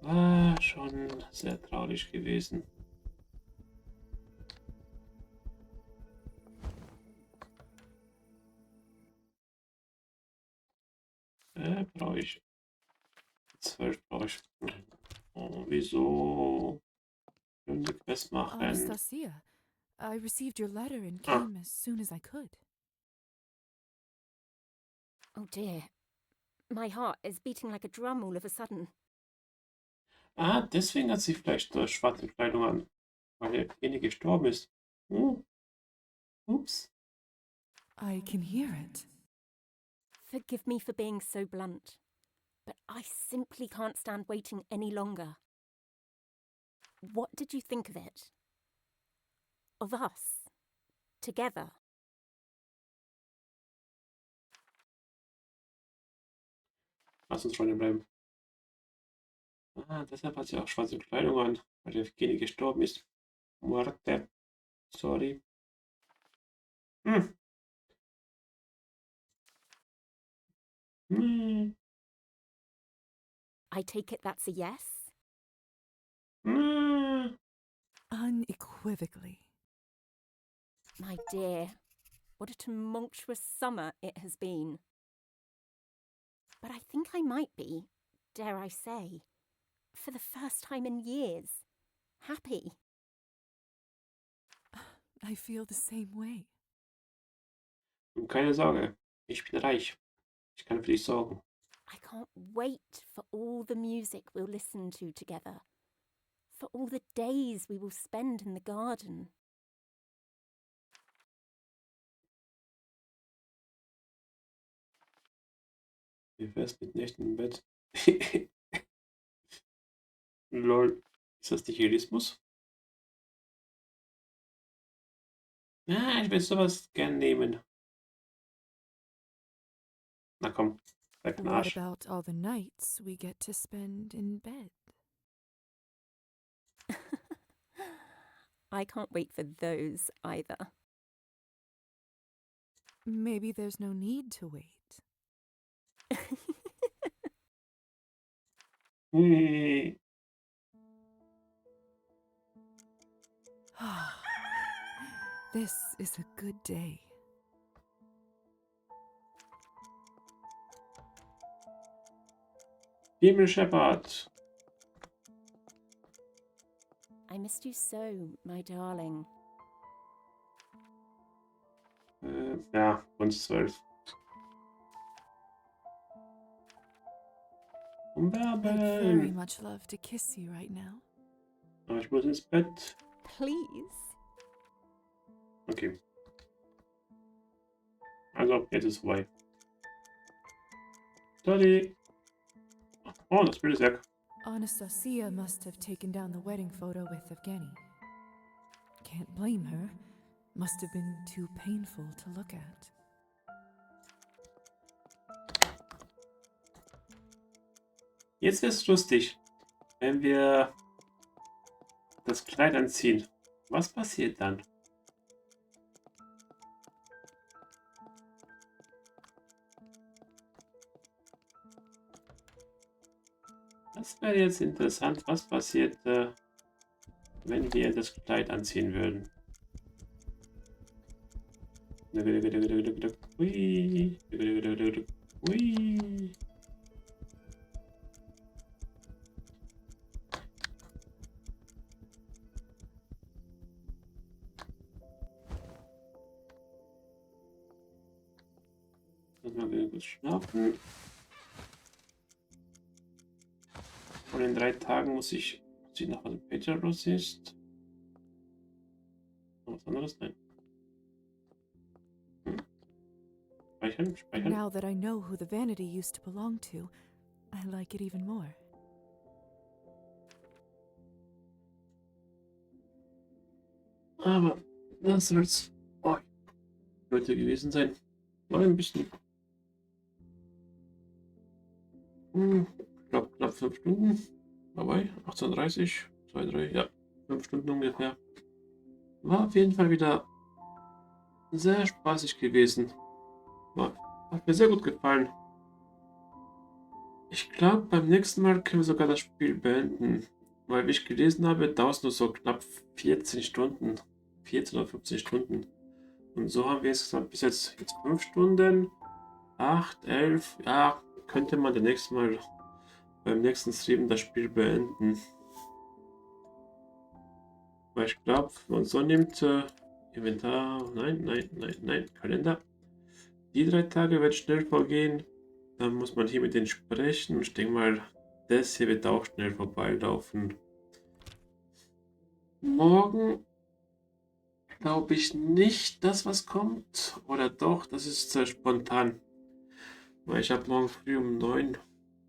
War schon sehr traurig gewesen. Brauche ich 12 brauche ich. Oh, wieso? Können wir Quest machen? Anastasia, I received your letter and came as soon as I could. Oh dear. My heart is beating like a drum all of a sudden. Ah, deswegen hat sie vielleicht schwarze Kleidung an. Weil derjenige gestorben ist. Ups. I can hear it. Forgive me for being so blunt, but I simply can't stand waiting any longer. What did you think of it? Of us? Together? Lass uns Freunde bleiben. Ah, deshalb hat sie auch schwarze Kleidung an, weil derjenige gestorben ist. Muerte. Sorry. I take it that's a yes? Unequivocally. My dear, what a tumultuous summer it has been. But I think I might be, dare I say, for the first time in years, happy. I feel the same way. Und keine Sorge, ich bin reich. Ich kann für dich sorgen. I can't wait for all the music we'll listen to together, for all the days we will spend in the garden. Wie wär's mit Nächten im Bett? Lol. Ist das Nihilismus? Ja, ich will sowas gern nehmen. Na komm, bleib ein What Arsch. about all the nights we get to spend in bed? I can't wait for those either. Maybe there's no need to wait. This is a good day. Himmel Shepard. I missed you so, my darling. Ja, uns 12. I'd very Umwerben. much love to kiss you right now. Aber ich muss ins Bett. Please? Okay. Also, jetzt ist vorbei. Sorry. Oh, das Bild ist weg. Anastasia must have taken down the wedding photo with Evgeny. Can't blame her. Must have been too painful to look at. Jetzt ist es lustig. Wenn wir das Kleid anziehen, was passiert dann? Das wäre jetzt interessant, was passiert, wenn wir das Kleid anziehen würden. Hui. Hui. Mal wieder kurz schlafen. Und in 3 Tagen muss ich nach was Peter los ist. Noch was anderes? Nein. Speichern, speichern. Now that I know who the vanity used to belong to, I like it even more. Aber das soll's heute gewesen sein. War ein bisschen. Ich glaube knapp 5 Stunden dabei. 18:30, 2, 3, ja, 5 Stunden ungefähr. War auf jeden Fall wieder sehr spaßig gewesen. Hat mir sehr gut gefallen. Ich glaube, beim nächsten Mal können wir sogar das Spiel beenden. Weil, wie ich gelesen habe, dauert es nur so knapp 14 Stunden. 14 oder 15 Stunden. Und so haben wir insgesamt bis jetzt 5 Stunden. 8, 11. Ja, könnte man beim nächsten Stream das Spiel beenden. Weil ich glaube, wenn man so nimmt, Inventar, nein, Kalender. Die 3 Tage wird schnell vorgehen. Dann muss man hier mit denen sprechen. Und ich denke mal, das hier wird auch schnell vorbeilaufen. Morgen glaube ich nicht, dass was kommt. Oder doch, das ist sehr spontan. Weil ich habe morgen früh um 9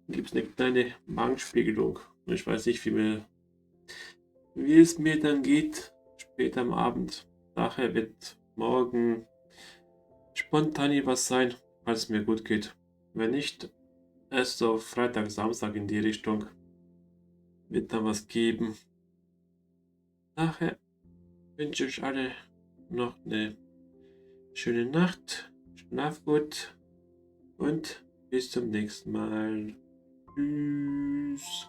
gibt es eine kleine Magenspiegelung. Und ich weiß nicht, wie es mir dann geht, später am Abend. Daher wird morgen spontan was sein, falls es mir gut geht. Wenn nicht, erst auf Freitag, Samstag in die Richtung wird dann was geben. Daher wünsche ich euch alle noch eine schöne Nacht. Schlaf gut und bis zum nächsten Mal. Tschüss.